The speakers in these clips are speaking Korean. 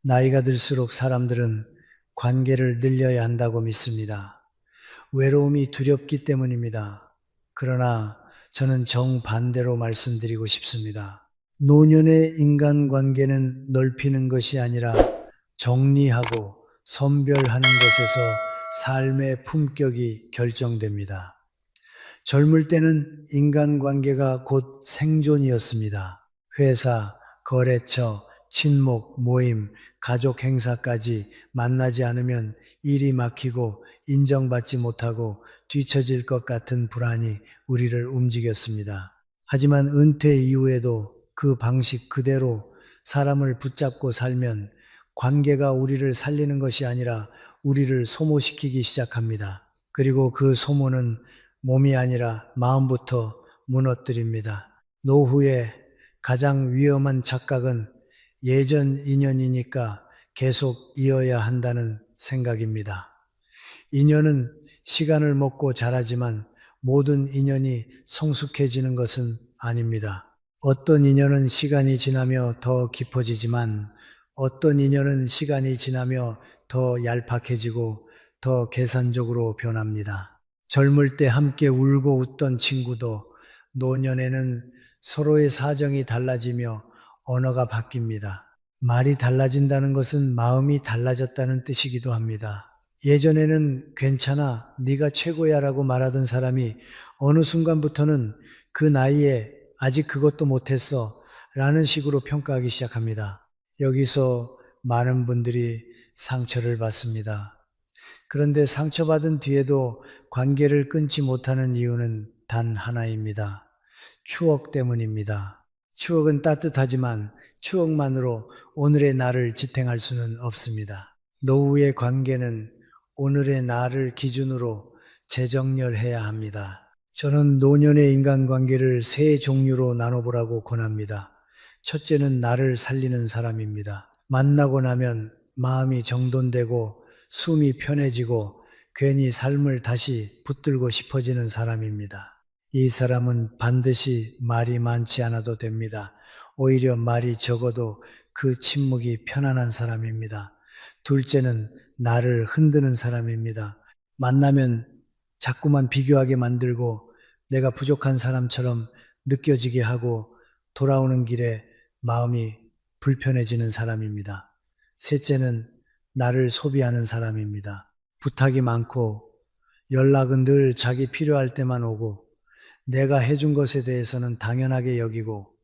나이가 들수록 사람들은 관계를 늘려야 한다고 믿습니다. 외로움이 두렵기 때문입니다. 그러나 저는 정반대로 말씀드리고 싶습니다. 노년의 인간관계는 넓히는 것이 아니라 정리하고 선별하는 것에서 삶의 품격이 결정됩니다. 젊을 때는 인간관계가 곧 생존이었습니다. 회사, 거래처, 친목, 모임, 가족 행사까지 만나지 않으면 일이 막히고 인정받지 못하고 뒤처질 것 같은 불안이 우리를 움직였습니다. 하지만 은퇴 이후에도 그 방식 그대로 사람을 붙잡고 살면 관계가 우리를 살리는 것이 아니라 우리를 소모시키기 시작합니다. 그리고 그 소모는 몸이 아니라 마음부터 무너뜨립니다. 노후에 가장 위험한 착각은 예전 인연이니까 계속 이어야 한다는 생각입니다. 인연은 시간을 먹고 자라지만 모든 인연이 성숙해지는 것은 아닙니다. 어떤 인연은 시간이 지나며 더 깊어지지만 어떤 인연은 시간이 지나며 더 얄팍해지고 더 계산적으로 변합니다. 젊을 때 함께 울고 웃던 친구도 노년에는 서로의 사정이 달라지며 언어가 바뀝니다. 말이 달라진다는 것은 마음이 달라졌다는 뜻이기도 합니다. 예전에는 괜찮아, 네가 최고야 라고 말하던 사람이 어느 순간부터는 그 나이에 아직 그것도 못했어 라는 식으로 평가하기 시작합니다. 여기서 많은 분들이 상처를 받습니다. 그런데 상처받은 뒤에도 관계를 끊지 못하는 이유는 단 하나입니다. 추억 때문입니다. 추억은 따뜻하지만 추억만으로 오늘의 나를 지탱할 수는 없습니다. 노후의 관계는 오늘의 나를 기준으로 재정렬해야 합니다. 저는 노년의 인간관계를 세 종류로 나눠보라고 권합니다. 첫째는 나를 살리는 사람입니다. 만나고 나면 마음이 정돈되고 숨이 편해지고 괜히 삶을 다시 붙들고 싶어지는 사람입니다. 이 사람은 반드시 말이 많지 않아도 됩니다. 오히려 말이 적어도 그 침묵이 편안한 사람입니다. 둘째는 나를 흔드는 사람입니다. 만나면 자꾸만 비교하게 만들고 내가 부족한 사람처럼 느껴지게 하고 돌아오는 길에 마음이 불편해지는 사람입니다. 셋째는 나를 소비하는 사람입니다. 부탁이 많고 연락은 늘 자기 필요할 때만 오고 내가 해준 것에 대해서는 당연하게 여기고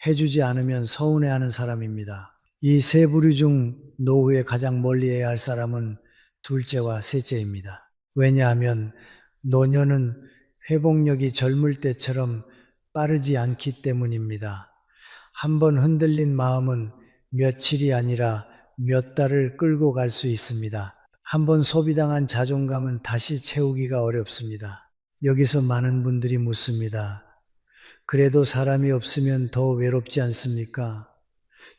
해주지 않으면 서운해하는 사람입니다. 이 세 부류 중 노후에 가장 멀리해야 할 사람은 둘째와 셋째입니다. 왜냐하면 노년은 회복력이 젊을 때처럼 빠르지 않기 때문입니다. 한번 흔들린 마음은 며칠이 아니라 몇 달을 끌고 갈 수 있습니다. 한번 소비당한 자존감은 다시 채우기가 어렵습니다. 여기서 많은 분들이 묻습니다. 그래도 사람이 없으면 더 외롭지 않습니까?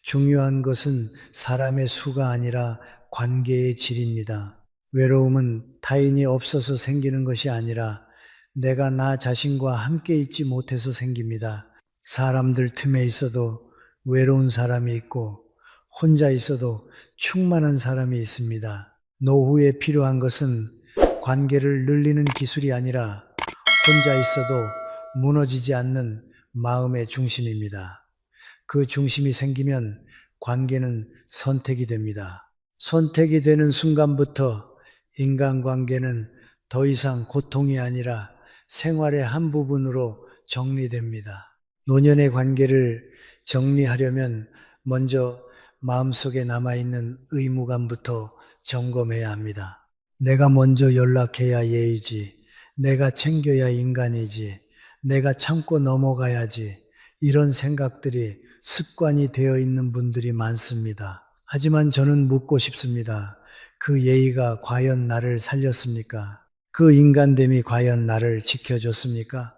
중요한 것은 사람의 수가 아니라 관계의 질입니다. 외로움은 타인이 없어서 생기는 것이 아니라 내가 나 자신과 함께 있지 못해서 생깁니다. 사람들 틈에 있어도 외로운 사람이 있고 혼자 있어도 충만한 사람이 있습니다. 노후에 필요한 것은 관계를 늘리는 기술이 아니라 혼자 있어도 무너지지 않는 마음의 중심입니다. 그 중심이 생기면 관계는 선택이 됩니다. 선택이 되는 순간부터 인간관계는 더 이상 고통이 아니라 생활의 한 부분으로 정리됩니다. 노년의 관계를 정리하려면 먼저 마음속에 남아있는 의무감부터 점검해야 합니다. 내가 먼저 연락해야 예의지, 내가 챙겨야 인간이지, 내가 참고 넘어가야지, 이런 생각들이 습관이 되어 있는 분들이 많습니다. 하지만 저는 묻고 싶습니다. 그 예의가 과연 나를 살렸습니까? 그 인간됨이 과연 나를 지켜줬습니까?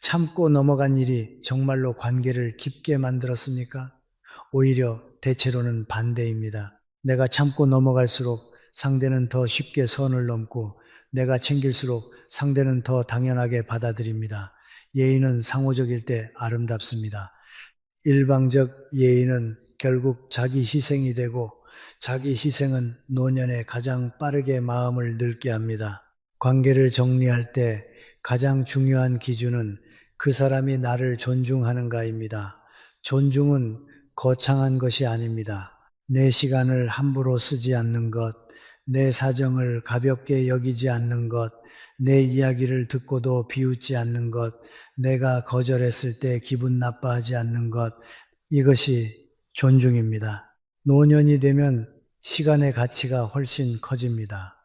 참고 넘어간 일이 정말로 관계를 깊게 만들었습니까? 오히려 대체로는 반대입니다. 내가 참고 넘어갈수록 상대는 더 쉽게 선을 넘고 내가 챙길수록 상대는 더 당연하게 받아들입니다. 예의는 상호적일 때 아름답습니다. 일방적 예의는 결국 자기 희생이 되고 자기 희생은 노년에 가장 빠르게 마음을 늙게 합니다. 관계를 정리할 때 가장 중요한 기준은 그 사람이 나를 존중하는가입니다. 존중은 거창한 것이 아닙니다. 내 시간을 함부로 쓰지 않는 것, 내 사정을 가볍게 여기지 않는 것, 내 이야기를 듣고도 비웃지 않는 것, 내가 거절했을 때 기분 나빠하지 않는 것, 이것이 존중입니다. 노년이 되면 시간의 가치가 훨씬 커집니다.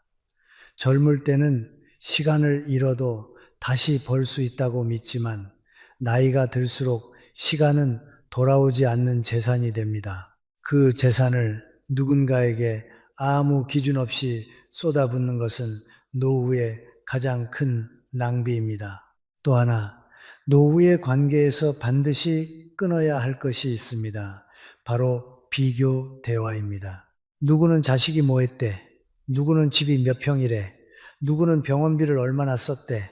젊을 때는 시간을 잃어도 다시 벌 수 있다고 믿지만 나이가 들수록 시간은 돌아오지 않는 재산이 됩니다. 그 재산을 누군가에게 아무 기준 없이 쏟아붓는 것은 노후의 가장 큰 낭비입니다. 또 하나, 노후의 관계에서 반드시 끊어야 할 것이 있습니다. 바로 비교 대화입니다. 누구는 자식이 뭐 했대? 누구는 집이 몇 평이래? 누구는 병원비를 얼마나 썼대?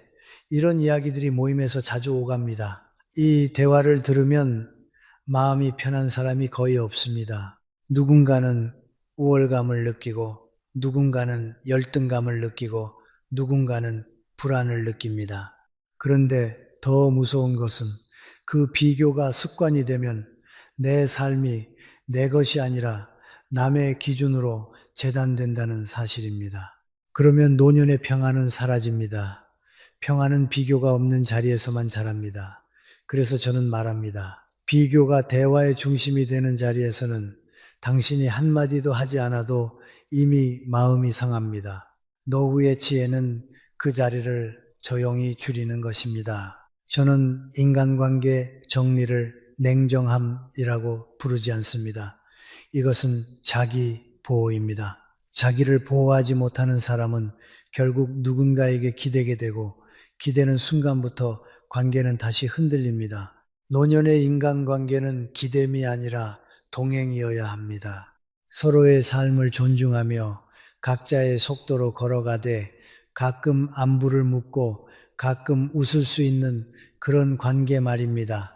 이런 이야기들이 모임에서 자주 오갑니다. 이 대화를 들으면 마음이 편한 사람이 거의 없습니다. 누군가는 우월감을 느끼고, 누군가는 열등감을 느끼고, 누군가는 불안을 느낍니다. 그런데 더 무서운 것은 그 비교가 습관이 되면 내 삶이 내 것이 아니라 남의 기준으로 재단된다는 사실입니다. 그러면 노년의 평안은 사라집니다. 평안은 비교가 없는 자리에서만 자랍니다. 그래서 저는 말합니다. 비교가 대화의 중심이 되는 자리에서는 당신이 한마디도 하지 않아도 이미 마음이 상합니다. 노후의 지혜는 그 자리를 조용히 줄이는 것입니다. 저는 인간관계 정리를 냉정함이라고 부르지 않습니다. 이것은 자기 보호입니다. 자기를 보호하지 못하는 사람은 결국 누군가에게 기대게 되고 기대는 순간부터 관계는 다시 흔들립니다. 노년의 인간관계는 기댐이 아니라 동행이어야 합니다. 서로의 삶을 존중하며 각자의 속도로 걸어가되 가끔 안부를 묻고 가끔 웃을 수 있는 그런 관계 말입니다.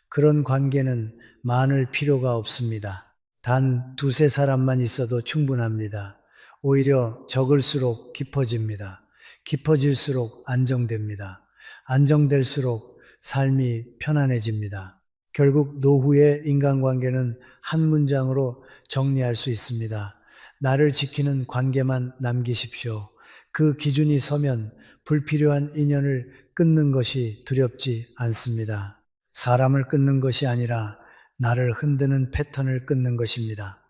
그런 관계는 많을 필요가 없습니다. 단 두세 사람만 있어도 충분합니다. 오히려 적을수록 깊어집니다. 깊어질수록 안정됩니다. 안정될수록 삶이 편안해집니다. 결국 노후의 인간관계는 한 문장으로 정리할 수 있습니다. 나를 지키는 관계만 남기십시오. 그 기준이 서면 불필요한 인연을 끊는 것이 두렵지 않습니다. 사람을 끊는 것이 아니라 나를 흔드는 패턴을 끊는 것입니다.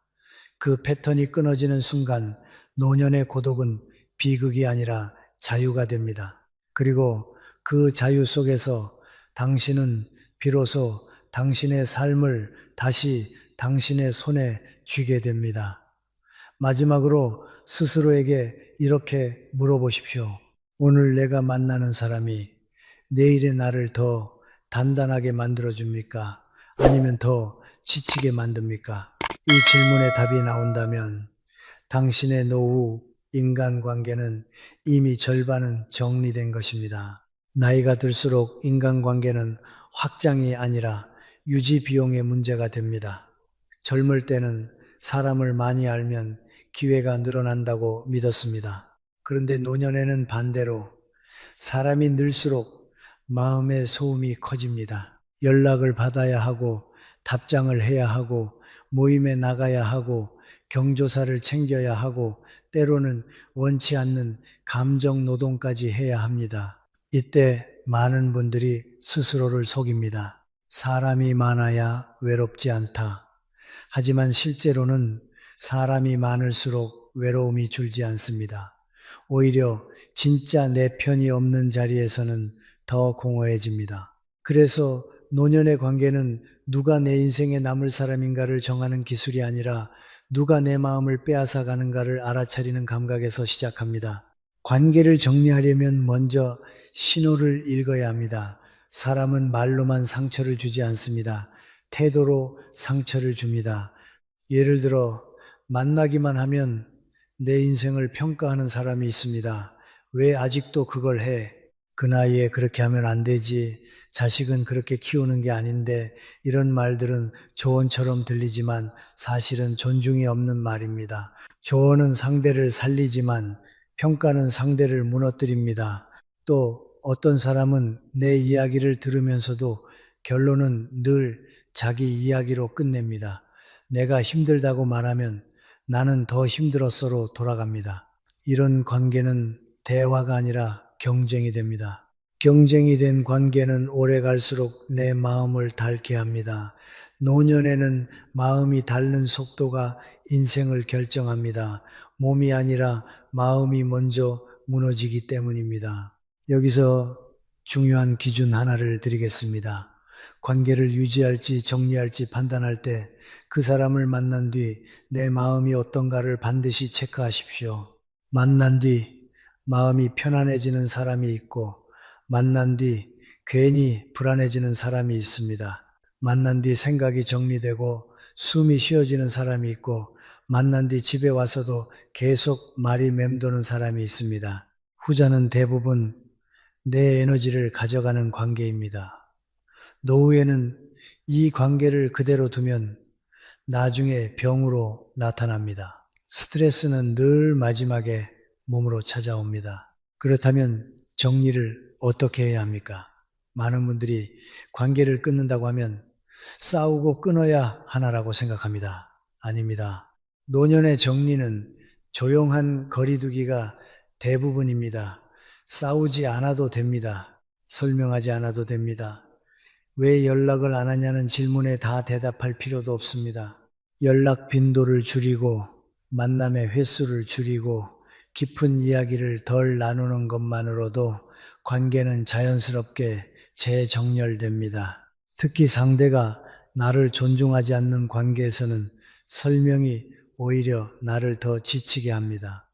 그 패턴이 끊어지는 순간 노년의 고독은 비극이 아니라 자유가 됩니다. 그리고 그 자유 속에서 당신은 비로소 당신의 삶을 다시 당신의 손에 쥐게 됩니다. 마지막으로 스스로에게 이렇게 물어보십시오. 오늘 내가 만나는 사람이 내일의 나를 더 단단하게 만들어줍니까? 아니면 더 지치게 만듭니까? 이 질문에 답이 나온다면 당신의 노후 인간관계는 이미 절반은 정리된 것입니다. 나이가 들수록 인간관계는 확장이 아니라 유지 비용의 문제가 됩니다. 젊을 때는 사람을 많이 알면 기회가 늘어난다고 믿었습니다. 그런데 노년에는 반대로 사람이 늘수록 마음의 소음이 커집니다. 연락을 받아야 하고 답장을 해야 하고 모임에 나가야 하고 경조사를 챙겨야 하고 때로는 원치 않는 감정 노동까지 해야 합니다. 이때 많은 분들이 스스로를 속입니다. 사람이 많아야 외롭지 않다. 하지만 실제로는 사람이 많을수록 외로움이 줄지 않습니다. 오히려 진짜 내 편이 없는 자리에서는 더 공허해집니다. 그래서 노년의 관계는 누가 내 인생에 남을 사람인가를 정하는 기술이 아니라 누가 내 마음을 빼앗아 가는가를 알아차리는 감각에서 시작합니다. 관계를 정리하려면 먼저 신호를 읽어야 합니다. 사람은 말로만 상처를 주지 않습니다. 태도로 상처를 줍니다. 예를 들어 만나기만 하면 내 인생을 평가하는 사람이 있습니다. 왜 아직도 그걸 해? 그 나이에 그렇게 하면 안 되지. 자식은 그렇게 키우는 게 아닌데 이런 말들은 조언처럼 들리지만 사실은 존중이 없는 말입니다. 조언은 상대를 살리지만 평가는 상대를 무너뜨립니다. 또 어떤 사람은 내 이야기를 들으면서도 결론은 늘 자기 이야기로 끝냅니다. 내가 힘들다고 말하면 나는 더 힘들었어로 돌아갑니다. 이런 관계는 대화가 아니라 경쟁이 됩니다. 경쟁이 된 관계는 오래 갈수록 내 마음을 닳게 합니다. 노년에는 마음이 닳는 속도가 인생을 결정합니다. 몸이 아니라 마음이 먼저 무너지기 때문입니다. 여기서 중요한 기준 하나를 드리겠습니다. 관계를 유지할지 정리할지 판단할 때 그 사람을 만난 뒤 내 마음이 어떤가를 반드시 체크하십시오. 만난 뒤 마음이 편안해지는 사람이 있고 만난 뒤 괜히 불안해지는 사람이 있습니다. 만난 뒤 생각이 정리되고 숨이 쉬어지는 사람이 있고 만난 뒤 집에 와서도 계속 말이 맴도는 사람이 있습니다. 후자는 대부분 내 에너지를 가져가는 관계입니다. 노후에는 이 관계를 그대로 두면 나중에 병으로 나타납니다. 스트레스는 늘 마지막에 몸으로 찾아옵니다. 그렇다면 정리를 어떻게 해야 합니까? 많은 분들이 관계를 끊는다고 하면 싸우고 끊어야 하나라고 생각합니다. 아닙니다. 노년의 정리는 조용한 거리두기가 대부분입니다. 싸우지 않아도 됩니다. 설명하지 않아도 됩니다. 왜 연락을 안 하냐는 질문에 다 대답할 필요도 없습니다. 연락 빈도를 줄이고 만남의 횟수를 줄이고 깊은 이야기를 덜 나누는 것만으로도 관계는 자연스럽게 재정렬됩니다. 특히 상대가 나를 존중하지 않는 관계에서는 설명이 오히려 나를 더 지치게 합니다.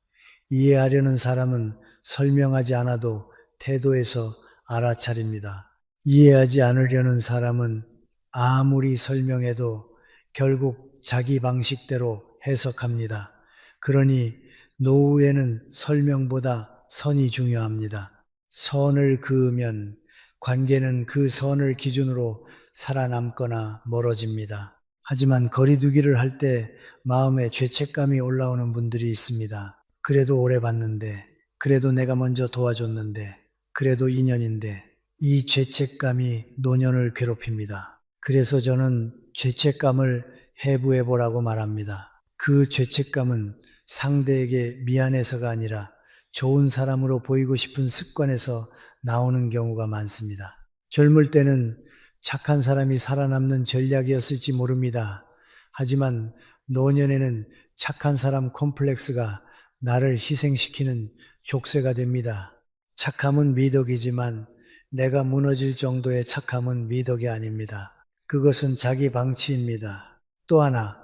이해하려는 사람은 설명하지 않아도 태도에서 알아차립니다. 이해하지 않으려는 사람은 아무리 설명해도 결국 자기 방식대로 해석합니다. 그러니 노후에는 설명보다 선이 중요합니다. 선을 그으면 관계는 그 선을 기준으로 살아남거나 멀어집니다. 하지만 거리두기를 할 때 마음에 죄책감이 올라오는 분들이 있습니다. 그래도 오래 봤는데, 그래도 내가 먼저 도와줬는데, 그래도 인연인데, 이 죄책감이 노년을 괴롭힙니다. 그래서 저는 죄책감을 해부해 보라고 말합니다. 그 죄책감은 상대에게 미안해서가 아니라 좋은 사람으로 보이고 싶은 습관에서 나오는 경우가 많습니다. 젊을 때는 착한 사람이 살아남는 전략이었을지 모릅니다. 하지만 노년에는 착한 사람 콤플렉스가 나를 희생시키는 족쇄가 됩니다. 착함은 미덕이지만 내가 무너질 정도의 착함은 미덕이 아닙니다. 그것은 자기 방치입니다. 또 하나,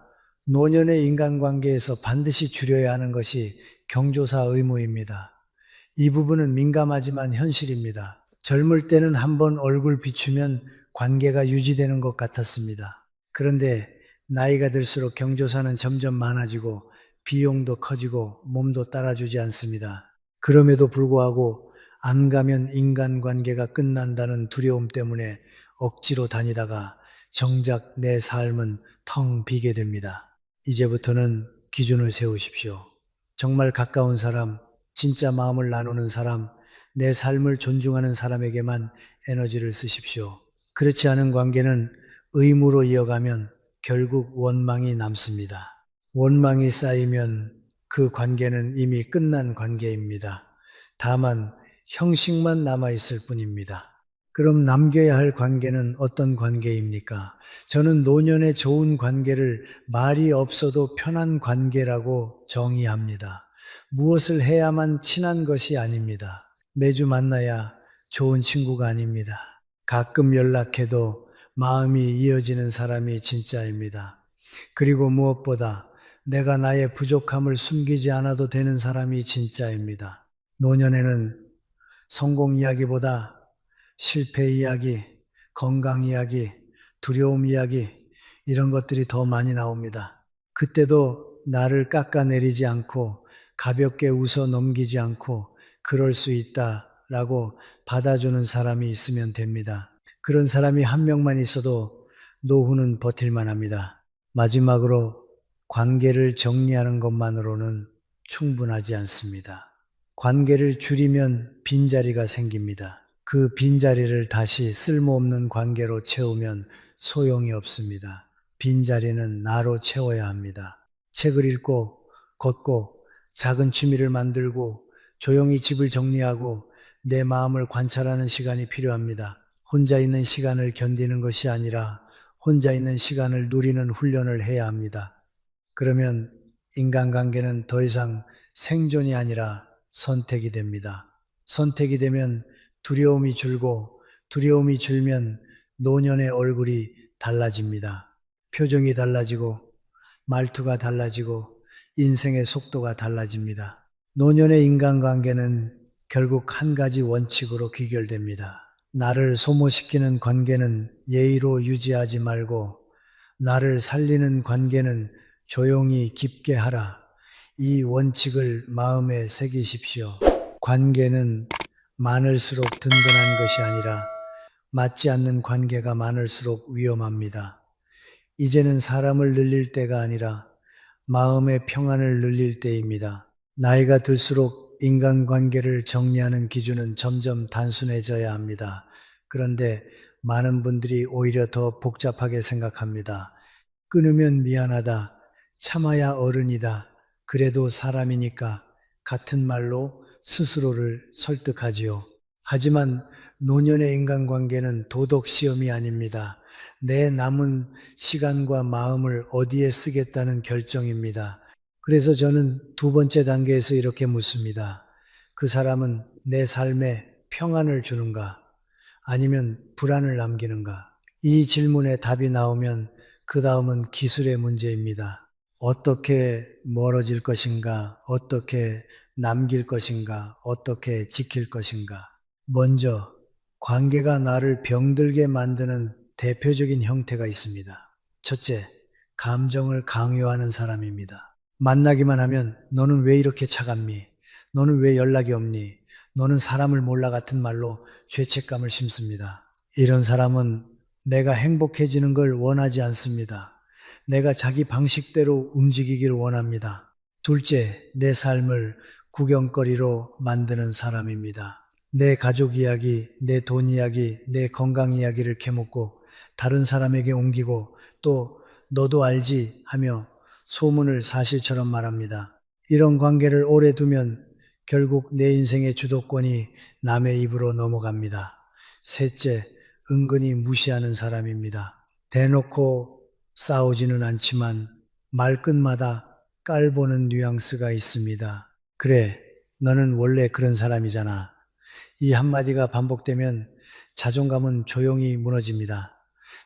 노년의 인간관계에서 반드시 줄여야 하는 것이 경조사 의무입니다. 이 부분은 민감하지만 현실입니다. 젊을 때는 한번 얼굴 비추면 관계가 유지되는 것 같았습니다. 그런데 나이가 들수록 경조사는 점점 많아지고 비용도 커지고 몸도 따라주지 않습니다. 그럼에도 불구하고 안 가면 인간관계가 끝난다는 두려움 때문에 억지로 다니다가 정작 내 삶은 텅 비게 됩니다. 이제부터는 기준을 세우십시오. 정말 가까운 사람, 진짜 마음을 나누는 사람, 내 삶을 존중하는 사람에게만 에너지를 쓰십시오. 그렇지 않은 관계는 의무로 이어가면 결국 원망이 남습니다. 원망이 쌓이면 그 관계는 이미 끝난 관계입니다. 다만 형식만 남아있을 뿐입니다. 그럼 남겨야 할 관계는 어떤 관계입니까? 저는 노년의 좋은 관계를 말이 없어도 편한 관계라고 정의합니다. 무엇을 해야만 친한 것이 아닙니다. 매주 만나야 좋은 친구가 아닙니다. 가끔 연락해도 마음이 이어지는 사람이 진짜입니다. 그리고 무엇보다 내가 나의 부족함을 숨기지 않아도 되는 사람이 진짜입니다. 노년에는 성공 이야기보다 실패 이야기, 건강 이야기, 두려움 이야기 이런 것들이 더 많이 나옵니다. 그때도 나를 깎아내리지 않고 가볍게 웃어 넘기지 않고 그럴 수 있다라고 받아주는 사람이 있으면 됩니다. 그런 사람이 한 명만 있어도 노후는 버틸만 합니다. 마지막으로 관계를 정리하는 것만으로는 충분하지 않습니다. 관계를 줄이면 빈자리가 생깁니다. 그 빈자리를 다시 쓸모없는 관계로 채우면 소용이 없습니다. 빈자리는 나로 채워야 합니다. 책을 읽고, 걷고, 작은 취미를 만들고, 조용히 집을 정리하고, 내 마음을 관찰하는 시간이 필요합니다. 혼자 있는 시간을 견디는 것이 아니라 혼자 있는 시간을 누리는 훈련을 해야 합니다. 그러면 인간관계는 더 이상 생존이 아니라 선택이 됩니다. 선택이 되면 두려움이 줄고 두려움이 줄면 노년의 얼굴이 달라집니다. 표정이 달라지고 말투가 달라지고 인생의 속도가 달라집니다. 노년의 인간관계는 결국 한 가지 원칙으로 귀결됩니다. 나를 소모시키는 관계는 예의로 유지하지 말고 나를 살리는 관계는 조용히 깊게 하라. 이 원칙을 마음에 새기십시오. 관계는 많을수록 든든한 것이 아니라 맞지 않는 관계가 많을수록 위험합니다. 이제는 사람을 늘릴 때가 아니라 마음의 평안을 늘릴 때입니다. 나이가 들수록 인간관계를 정리하는 기준은 점점 단순해져야 합니다. 그런데 많은 분들이 오히려 더 복잡하게 생각합니다. 끊으면 미안하다. 참아야 어른이다. 그래도 사람이니까 같은 말로 스스로를 설득하지요. 하지만 노년의 인간관계는 도덕 시험이 아닙니다. 내 남은 시간과 마음을 어디에 쓰겠다는 결정입니다. 그래서 저는 두 번째 단계에서 이렇게 묻습니다. 그 사람은 내 삶에 평안을 주는가? 아니면 불안을 남기는가? 이 질문에 답이 나오면 그 다음은 기술의 문제입니다. 어떻게 멀어질 것인가? 어떻게 남길 것인가? 어떻게 지킬 것인가? 먼저 관계가 나를 병들게 만드는 대표적인 형태가 있습니다. 첫째, 감정을 강요하는 사람입니다. 만나기만 하면 너는 왜 이렇게 차갑니? 너는 왜 연락이 없니? 너는 사람을 몰라 같은 말로 죄책감을 심습니다. 이런 사람은 내가 행복해지는 걸 원하지 않습니다. 내가 자기 방식대로 움직이기를 원합니다. 둘째, 내 삶을 구경거리로 만드는 사람입니다. 내 가족 이야기, 내 돈 이야기, 내 건강 이야기를 캐묻고 다른 사람에게 옮기고 또 너도 알지 하며 소문을 사실처럼 말합니다. 이런 관계를 오래 두면 결국 내 인생의 주도권이 남의 입으로 넘어갑니다. 셋째, 은근히 무시하는 사람입니다. 대놓고 싸우지는 않지만 말끝마다 깔보는 뉘앙스가 있습니다. 그래, 너는 원래 그런 사람이잖아. 이 한마디가 반복되면 자존감은 조용히 무너집니다.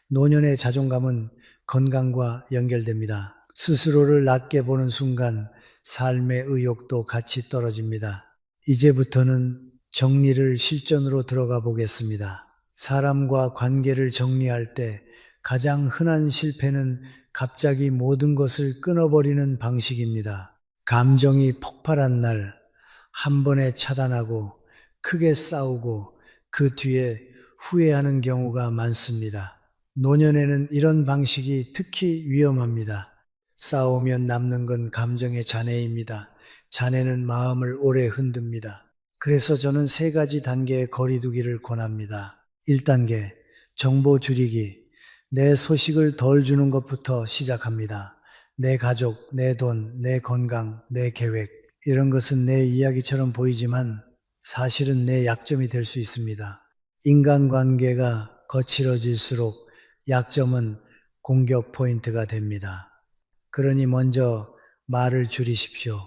노년의 자존감은 건강과 연결됩니다. 스스로를 낮게 보는 순간 삶의 의욕도 같이 떨어집니다. 이제부터는 정리를 실전으로 들어가 보겠습니다. 사람과 관계를 정리할 때 가장 흔한 실패는 갑자기 모든 것을 끊어버리는 방식입니다. 감정이 폭발한 날 한 번에 차단하고 크게 싸우고 그 뒤에 후회하는 경우가 많습니다. 노년에는 이런 방식이 특히 위험합니다. 싸우면 남는 건 감정의 잔해입니다. 잔해는 마음을 오래 흔듭니다. 그래서 저는 세 가지 단계의 거리두기를 권합니다. 1단계, 정보 줄이기. 내 소식을 덜 주는 것부터 시작합니다. 내 가족, 내 돈, 내 건강, 내 계획. 이런 것은 내 이야기처럼 보이지만 사실은 내 약점이 될 수 있습니다. 인간관계가 거칠어질수록 약점은 공격 포인트가 됩니다. 그러니 먼저 말을 줄이십시오.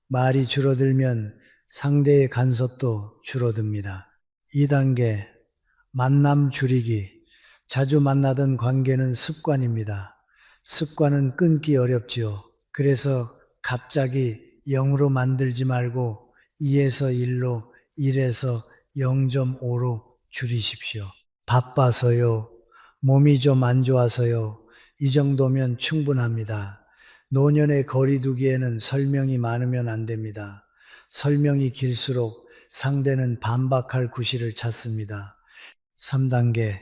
말이 줄어들면 상대의 간섭도 줄어듭니다. 2단계, 만남 줄이기. 자주 만나던 관계는 습관입니다. 습관은 끊기 어렵지요. 그래서 갑자기 0으로 만들지 말고 2에서 1로, 1에서 0.5로 줄이십시오. 바빠서요. 몸이 좀 안 좋아서요. 이 정도면 충분합니다. 노년의 거리두기에는 설명이 많으면 안 됩니다. 설명이 길수록 상대는 반박할 구실을 찾습니다. 3단계,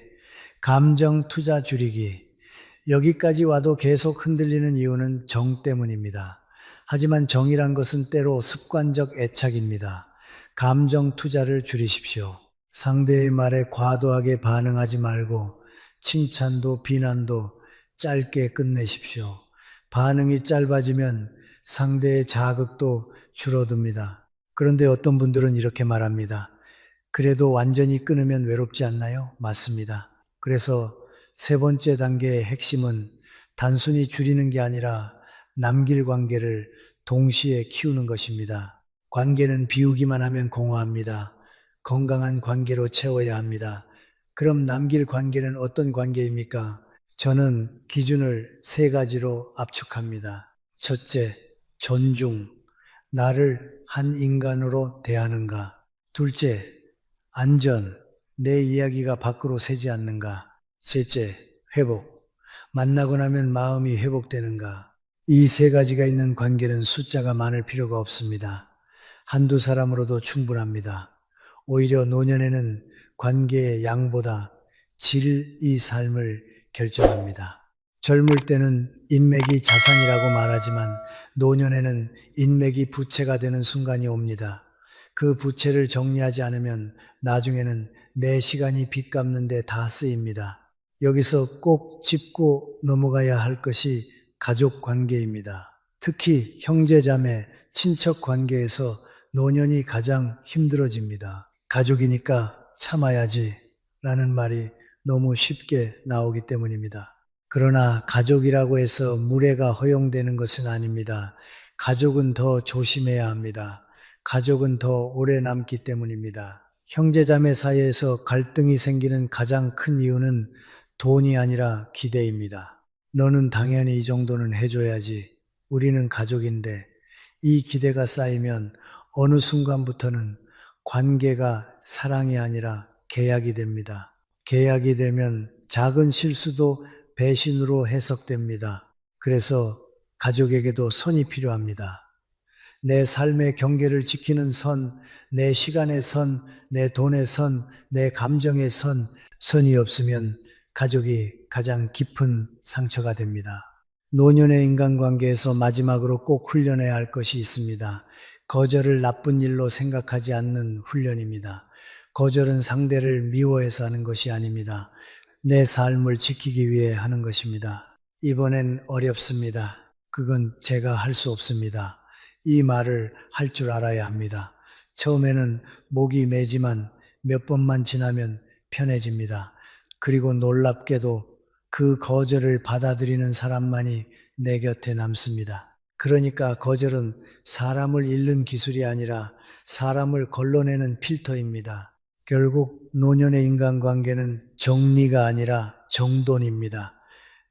감정 투자 줄이기. 여기까지 와도 계속 흔들리는 이유는 정 때문입니다. 하지만 정이란 것은 때로 습관적 애착입니다. 감정 투자를 줄이십시오. 상대의 말에 과도하게 반응하지 말고 칭찬도 비난도 짧게 끝내십시오. 반응이 짧아지면 상대의 자극도 줄어듭니다. 그런데 어떤 분들은 이렇게 말합니다. 그래도 완전히 끊으면 외롭지 않나요? 맞습니다. 그래서 세 번째 단계의 핵심은 단순히 줄이는 게 아니라 남길 관계를 동시에 키우는 것입니다. 관계는 비우기만 하면 공허합니다. 건강한 관계로 채워야 합니다. 그럼 남길 관계는 어떤 관계입니까? 저는 기준을 세 가지로 압축합니다. 첫째, 존중. 나를 한 인간으로 대하는가. 둘째, 안전. 내 이야기가 밖으로 새지 않는가. 셋째, 회복. 만나고 나면 마음이 회복되는가. 이 세 가지가 있는 관계는 숫자가 많을 필요가 없습니다. 한두 사람으로도 충분합니다. 오히려 노년에는 관계의 양보다 질의 삶을 결정합니다. 젊을 때는 인맥이 자산이라고 말하지만 노년에는 인맥이 부채가 되는 순간이 옵니다. 그 부채를 정리하지 않으면 나중에는 내 시간이 빚 갚는데 다 쓰입니다. 여기서 꼭 짚고 넘어가야 할 것이 가족 관계입니다. 특히 형제자매, 친척 관계에서 노년이 가장 힘들어집니다. 가족이니까 참아야지 라는 말이 너무 쉽게 나오기 때문입니다. 그러나 가족이라고 해서 무례가 허용되는 것은 아닙니다. 가족은 더 조심해야 합니다. 가족은 더 오래 남기 때문입니다. 형제자매 사이에서 갈등이 생기는 가장 큰 이유는 돈이 아니라 기대입니다. 너는 당연히 이 정도는 해줘야지. 우리는 가족인데 이 기대가 쌓이면 어느 순간부터는 관계가 사랑이 아니라 계약이 됩니다. 계약이 되면 작은 실수도 배신으로 해석됩니다. 그래서 가족에게도 선이 필요합니다. 내 삶의 경계를 지키는 선, 내 시간의 선, 내 돈의 선, 내 감정의 선, 선이 없으면 가족이 가장 깊은 상처가 됩니다. 노년의 인간관계에서 마지막으로 꼭 훈련해야 할 것이 있습니다. 거절을 나쁜 일로 생각하지 않는 훈련입니다. 거절은 상대를 미워해서 하는 것이 아닙니다. 내 삶을 지키기 위해 하는 것입니다. 이번엔 어렵습니다. 그건 제가 할 수 없습니다. 이 말을 할 줄 알아야 합니다. 처음에는 목이 메지만 몇 번만 지나면 편해집니다. 그리고 놀랍게도 그 거절을 받아들이는 사람만이 내 곁에 남습니다. 그러니까 거절은 사람을 잃는 기술이 아니라 사람을 걸러내는 필터입니다. 결국 노년의 인간관계는 정리가 아니라 정돈입니다.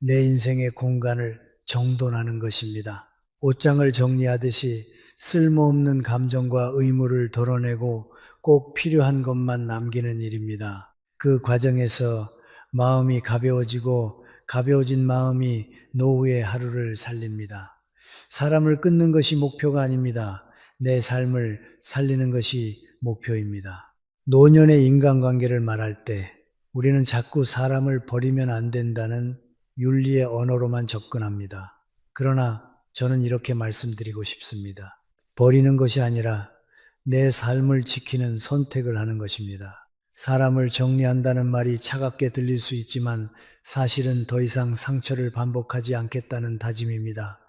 내 인생의 공간을 정돈하는 것입니다. 옷장을 정리하듯이 쓸모없는 감정과 의무를 덜어내고 꼭 필요한 것만 남기는 일입니다. 그 과정에서 마음이 가벼워지고 가벼워진 마음이 노후의 하루를 살립니다. 사람을 끊는 것이 목표가 아닙니다. 내 삶을 살리는 것이 목표입니다. 노년의 인간관계를 말할 때 우리는 자꾸 사람을 버리면 안 된다는 윤리의 언어로만 접근합니다. 그러나 저는 이렇게 말씀드리고 싶습니다. 버리는 것이 아니라 내 삶을 지키는 선택을 하는 것입니다. 사람을 정리한다는 말이 차갑게 들릴 수 있지만 사실은 더 이상 상처를 반복하지 않겠다는 다짐입니다.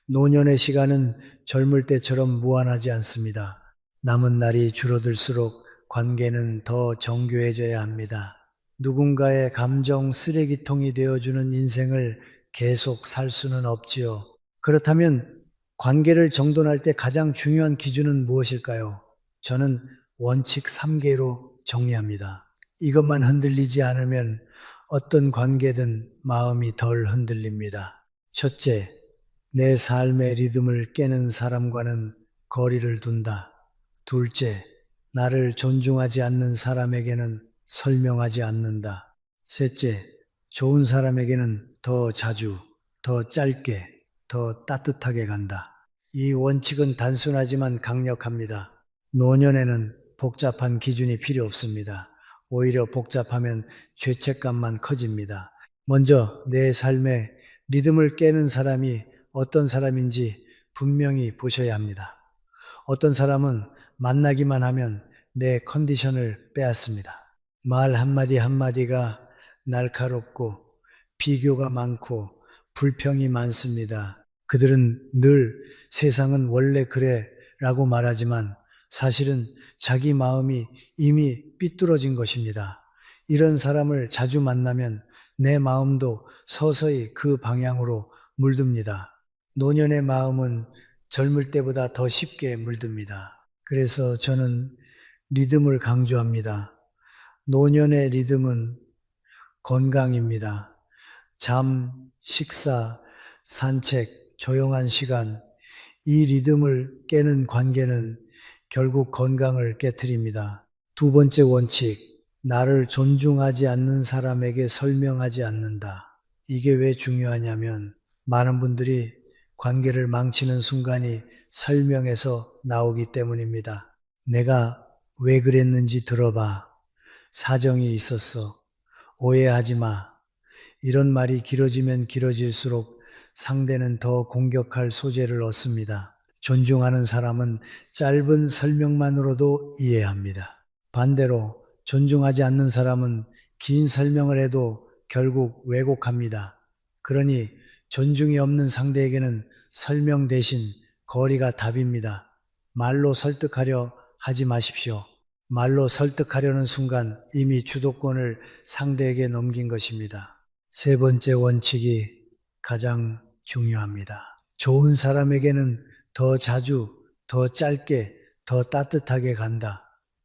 노년의 시간은 젊을 때처럼 무한하지 않습니다. 남은 날이 줄어들수록 관계는 더 정교해져야 합니다. 누군가의 감정 쓰레기통이 되어주는 인생을 계속 살 수는 없지요. 그렇다면 관계를 정돈할 때 가장 중요한 기준은 무엇일까요? 저는 원칙 3개로 정리합니다. 이것만 흔들리지 않으면 어떤 관계든 마음이 덜 흔들립니다. 첫째, 내 삶의 리듬을 깨는 사람과는 거리를 둔다. 둘째, 나를 존중하지 않는 사람에게는 설명하지 않는다. 셋째, 좋은 사람에게는 더 자주, 더 짧게, 더 따뜻하게 간다. 이 원칙은 단순하지만 강력합니다. 노년에는 복잡한 기준이 필요 없습니다. 오히려 복잡하면 죄책감만 커집니다. 먼저 내 삶에 리듬을 깨는 사람이 어떤 사람인지 분명히 보셔야 합니다. 어떤 사람은 만나기만 하면 내 컨디션을 빼앗습니다. 말 한마디 한마디가 날카롭고 비교가 많고 불평이 많습니다. 그들은 늘 세상은 원래 그래 라고 말하지만 사실은 자기 마음이 이미 삐뚤어진 것입니다. 이런 사람을 자주 만나면 내 마음도 서서히 그 방향으로 물듭니다. 노년의 마음은 젊을 때보다 더 쉽게 물듭니다. 그래서 저는 리듬을 강조합니다. 노년의 리듬은 건강입니다. 잠, 식사, 산책, 조용한 시간, 이 리듬을 깨는 관계는 결국 건강을 깨트립니다. 두 번째 원칙, 나를 존중하지 않는 사람에게 설명하지 않는다. 이게 왜 중요하냐면 많은 분들이 관계를 망치는 순간이 설명에서 나오기 때문입니다. 내가 왜 그랬는지 들어봐. 사정이 있었어. 오해하지 마. 이런 말이 길어지면 길어질수록 상대는 더 공격할 소재를 얻습니다. 존중하는 사람은 짧은 설명만으로도 이해합니다. 반대로 존중하지 않는 사람은 긴 설명을 해도 결국 왜곡합니다. 그러니 존중이 없는 상대에게는 설명 대신 거리가 답입니다. 말로 설득하려 하지 마십시오. 말로 설득하려는 순간 이미 주도권을 상대에게 넘긴 것입니다. 세 번째 원칙이 가장 중요합니다. 좋은 사람에게는 더 자주, 더 짧게, 더 따뜻하게 간다.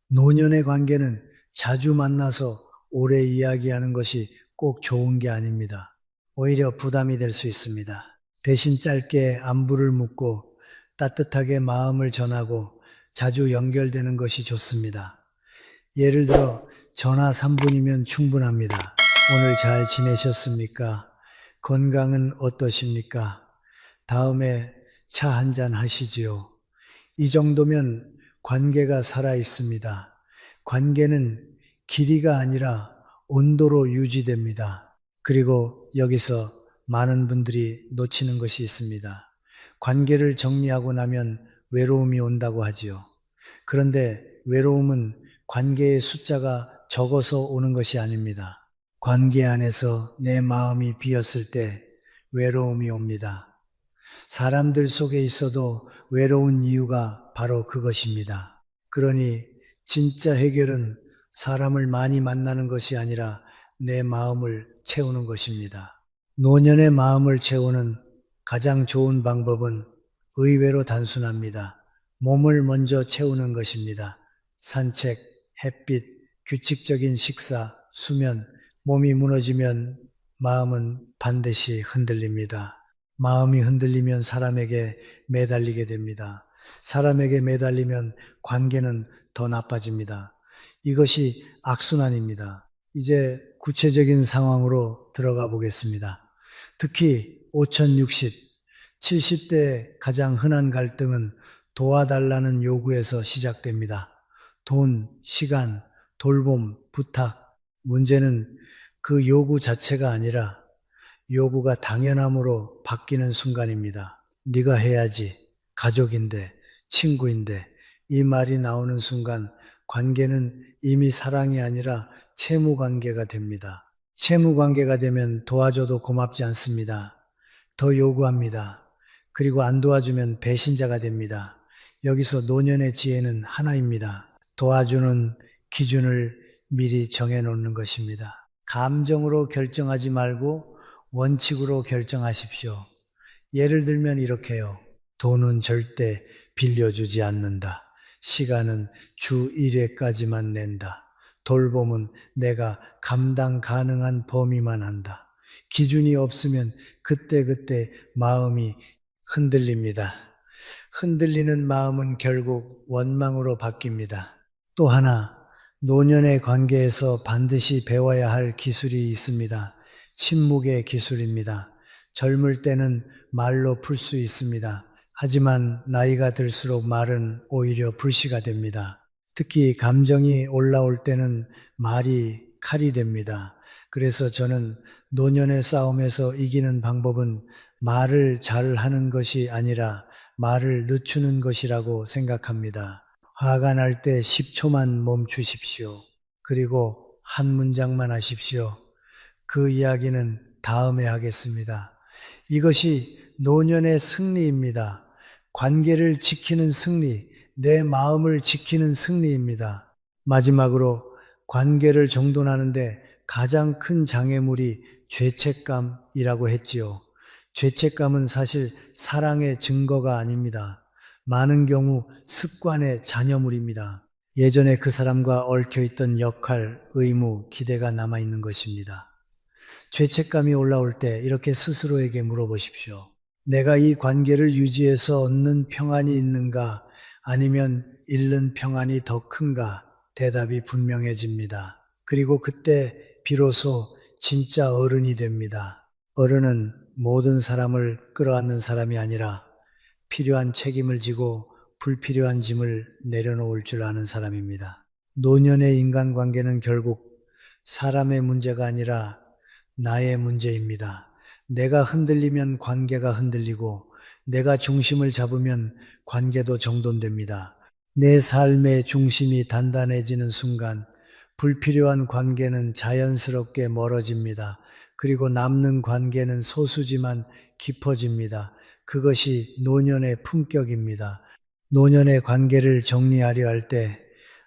노년의 관계는 자주 만나서 오래 이야기하는 것이 꼭 좋은 게 아닙니다. 오히려 부담이 될 수 있습니다. 대신 짧게 안부를 묻고 따뜻하게 마음을 전하고 자주 연결되는 것이 좋습니다. 예를 들어 전화 3분이면 충분합니다. 오늘 잘 지내셨습니까? 건강은 어떠십니까? 다음에 차 한잔 하시지요. 이 정도면 관계가 살아 있습니다. 관계는 길이가 아니라 온도로 유지됩니다. 그리고 여기서 많은 분들이 놓치는 것이 있습니다. 관계를 정리하고 나면 외로움이 온다고 하지요. 그런데 외로움은 관계의 숫자가 적어서 오는 것이 아닙니다. 관계 안에서 내 마음이 비었을 때 외로움이 옵니다. 사람들 속에 있어도 외로운 이유가 바로 그것입니다. 그러니 진짜 해결은 사람을 많이 만나는 것이 아니라 내 마음을 채우는 것입니다. 노년의 마음을 채우는 가장 좋은 방법은 의외로 단순합니다. 몸을 먼저 채우는 것입니다. 산책, 햇빛, 규칙적인 식사, 수면, 몸이 무너지면 마음은 반드시 흔들립니다. 마음이 흔들리면 사람에게 매달리게 됩니다. 사람에게 매달리면 관계는 더 나빠집니다. 이것이 악순환입니다. 이제 구체적인 상황으로 들어가 보겠습니다. 특히 5060, 70대의 가장 흔한 갈등은 도와달라는 요구에서 시작됩니다. 돈, 시간, 돌봄, 부탁. 문제는 그 요구 자체가 아니라 요구가 당연함으로 바뀌는 순간입니다. 네가 해야지. 가족인데, 친구인데 이 말이 나오는 순간 관계는 이미 사랑이 아니라 채무 관계가 됩니다. 채무 관계가 되면 도와줘도 고맙지 않습니다. 더 요구합니다. 그리고 안 도와주면 배신자가 됩니다. 여기서 노년의 지혜는 하나입니다. 도와주는 기준을 미리 정해놓는 것입니다. 감정으로 결정하지 말고 원칙으로 결정하십시오. 예를 들면 이렇게요. 돈은 절대 빌려주지 않는다. 시간은 주 1회까지만 낸다. 돌봄은 내가 감당 가능한 범위만 한다. 기준이 없으면 그때그때 마음이 흔들립니다. 흔들리는 마음은 결국 원망으로 바뀝니다. 또 하나, 노년의 관계에서 반드시 배워야 할 기술이 있습니다. 침묵의 기술입니다. 젊을 때는 말로 풀 수 있습니다. 하지만 나이가 들수록 말은 오히려 불씨가 됩니다. 특히 감정이 올라올 때는 말이 칼이 됩니다. 그래서 저는 노년의 싸움에서 이기는 방법은 말을 잘하는 것이 아니라 말을 늦추는 것이라고 생각합니다. 화가 날 때 10초만 멈추십시오. 그리고 한 문장만 하십시오. 그 이야기는 다음에 하겠습니다. 이것이 노년의 승리입니다. 관계를 지키는 승리, 내 마음을 지키는 승리입니다. 마지막으로 관계를 정돈하는데 가장 큰 장애물이 죄책감이라고 했지요. 죄책감은 사실 사랑의 증거가 아닙니다. 많은 경우 습관의 잔여물입니다. 예전에 그 사람과 얽혀있던 역할, 의무, 기대가 남아있는 것입니다. 죄책감이 올라올 때 이렇게 스스로에게 물어보십시오. 내가 이 관계를 유지해서 얻는 평안이 있는가? 아니면 잃는 평안이 더 큰가? 대답이 분명해집니다. 그리고 그때 비로소 진짜 어른이 됩니다. 어른은 모든 사람을 끌어안는 사람이 아니라 필요한 책임을 지고 불필요한 짐을 내려놓을 줄 아는 사람입니다. 노년의 인간관계는 결국 사람의 문제가 아니라 나의 문제입니다. 내가 흔들리면 관계가 흔들리고 내가 중심을 잡으면 관계도 정돈됩니다. 내 삶의 중심이 단단해지는 순간 불필요한 관계는 자연스럽게 멀어집니다. 그리고 남는 관계는 소수지만 깊어집니다. 그것이 노년의 품격입니다. 노년의 관계를 정리하려 할 때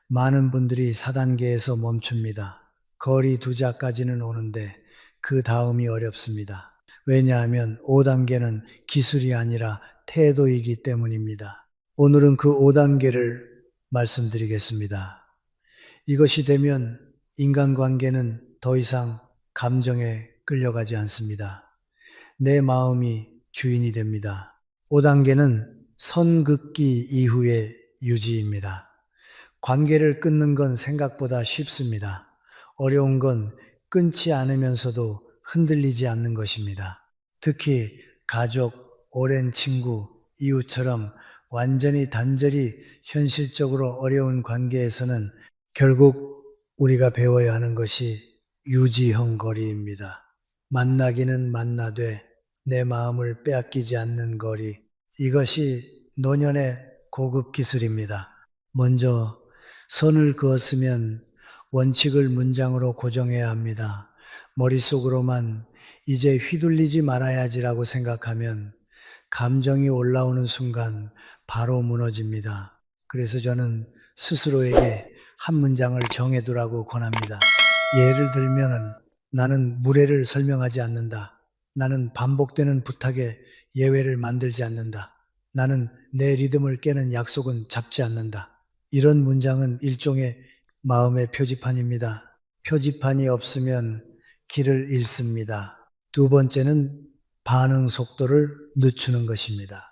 많은 분들이 4단계에서 멈춥니다. 거리 2자까지는 오는데 그 다음이 어렵습니다. 왜냐하면 5단계는 기술이 아니라 태도이기 때문입니다. 오늘은 그 5단계를 말씀드리겠습니다. 이것이 되면 인간관계는 더 이상 감정에 끌려가지 않습니다. 내 마음이 주인이 됩니다. 5단계는 선긋기 이후의 유지입니다. 관계를 끊는 건 생각보다 쉽습니다. 어려운 건 끊지 않으면서도 흔들리지 않는 것입니다. 특히 가족, 오랜 친구, 이웃처럼 완전히 단절이 현실적으로 어려운 관계에서는 결국 우리가 배워야 하는 것이 유지형 거리입니다. 만나기는 만나되 내 마음을 빼앗기지 않는 거리. 이것이 노년의 고급 기술입니다. 먼저 선을 그었으면 원칙을 문장으로 고정해야 합니다. 머릿속으로만 이제 휘둘리지 말아야지라고 생각하면 감정이 올라오는 순간 바로 무너집니다. 그래서 저는 스스로에게 한 문장을 정해두라고 권합니다. 예를 들면은 나는 무례를 설명하지 않는다. 나는 반복되는 부탁에 예외를 만들지 않는다. 나는 내 리듬을 깨는 약속은 잡지 않는다. 이런 문장은 일종의 마음의 표지판입니다. 표지판이 없으면 길을 잃습니다. 두 번째는 반응 속도를 늦추는 것입니다.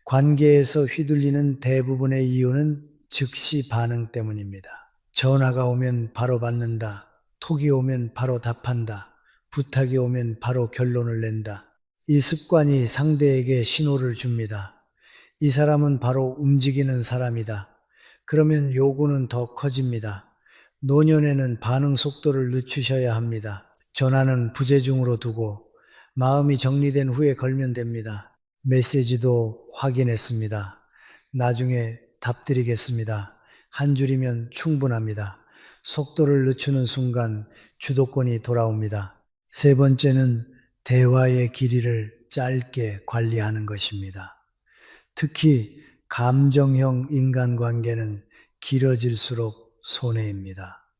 관계에서 휘둘리는 대부분의 이유는 즉시 반응 때문입니다. 전화가 오면 바로 받는다. 톡이 오면 바로 답한다. 부탁이 오면 바로 결론을 낸다. 이 습관이 상대에게 신호를 줍니다. 이 사람은 바로 움직이는 사람이다. 그러면 요구는 더 커집니다. 노년에는 반응 속도를 늦추셔야 합니다. 전화는 부재중으로 두고 마음이 정리된 후에 걸면 됩니다. 메시지도 확인했습니다. 나중에 답드리겠습니다. 한 줄이면 충분합니다. 속도를 늦추는 순간 주도권이 돌아옵니다. 세 번째는 대화의 길이를 짧게 관리하는 것입니다. 특히 감정형 인간관계는 길어질수록 손해입니다.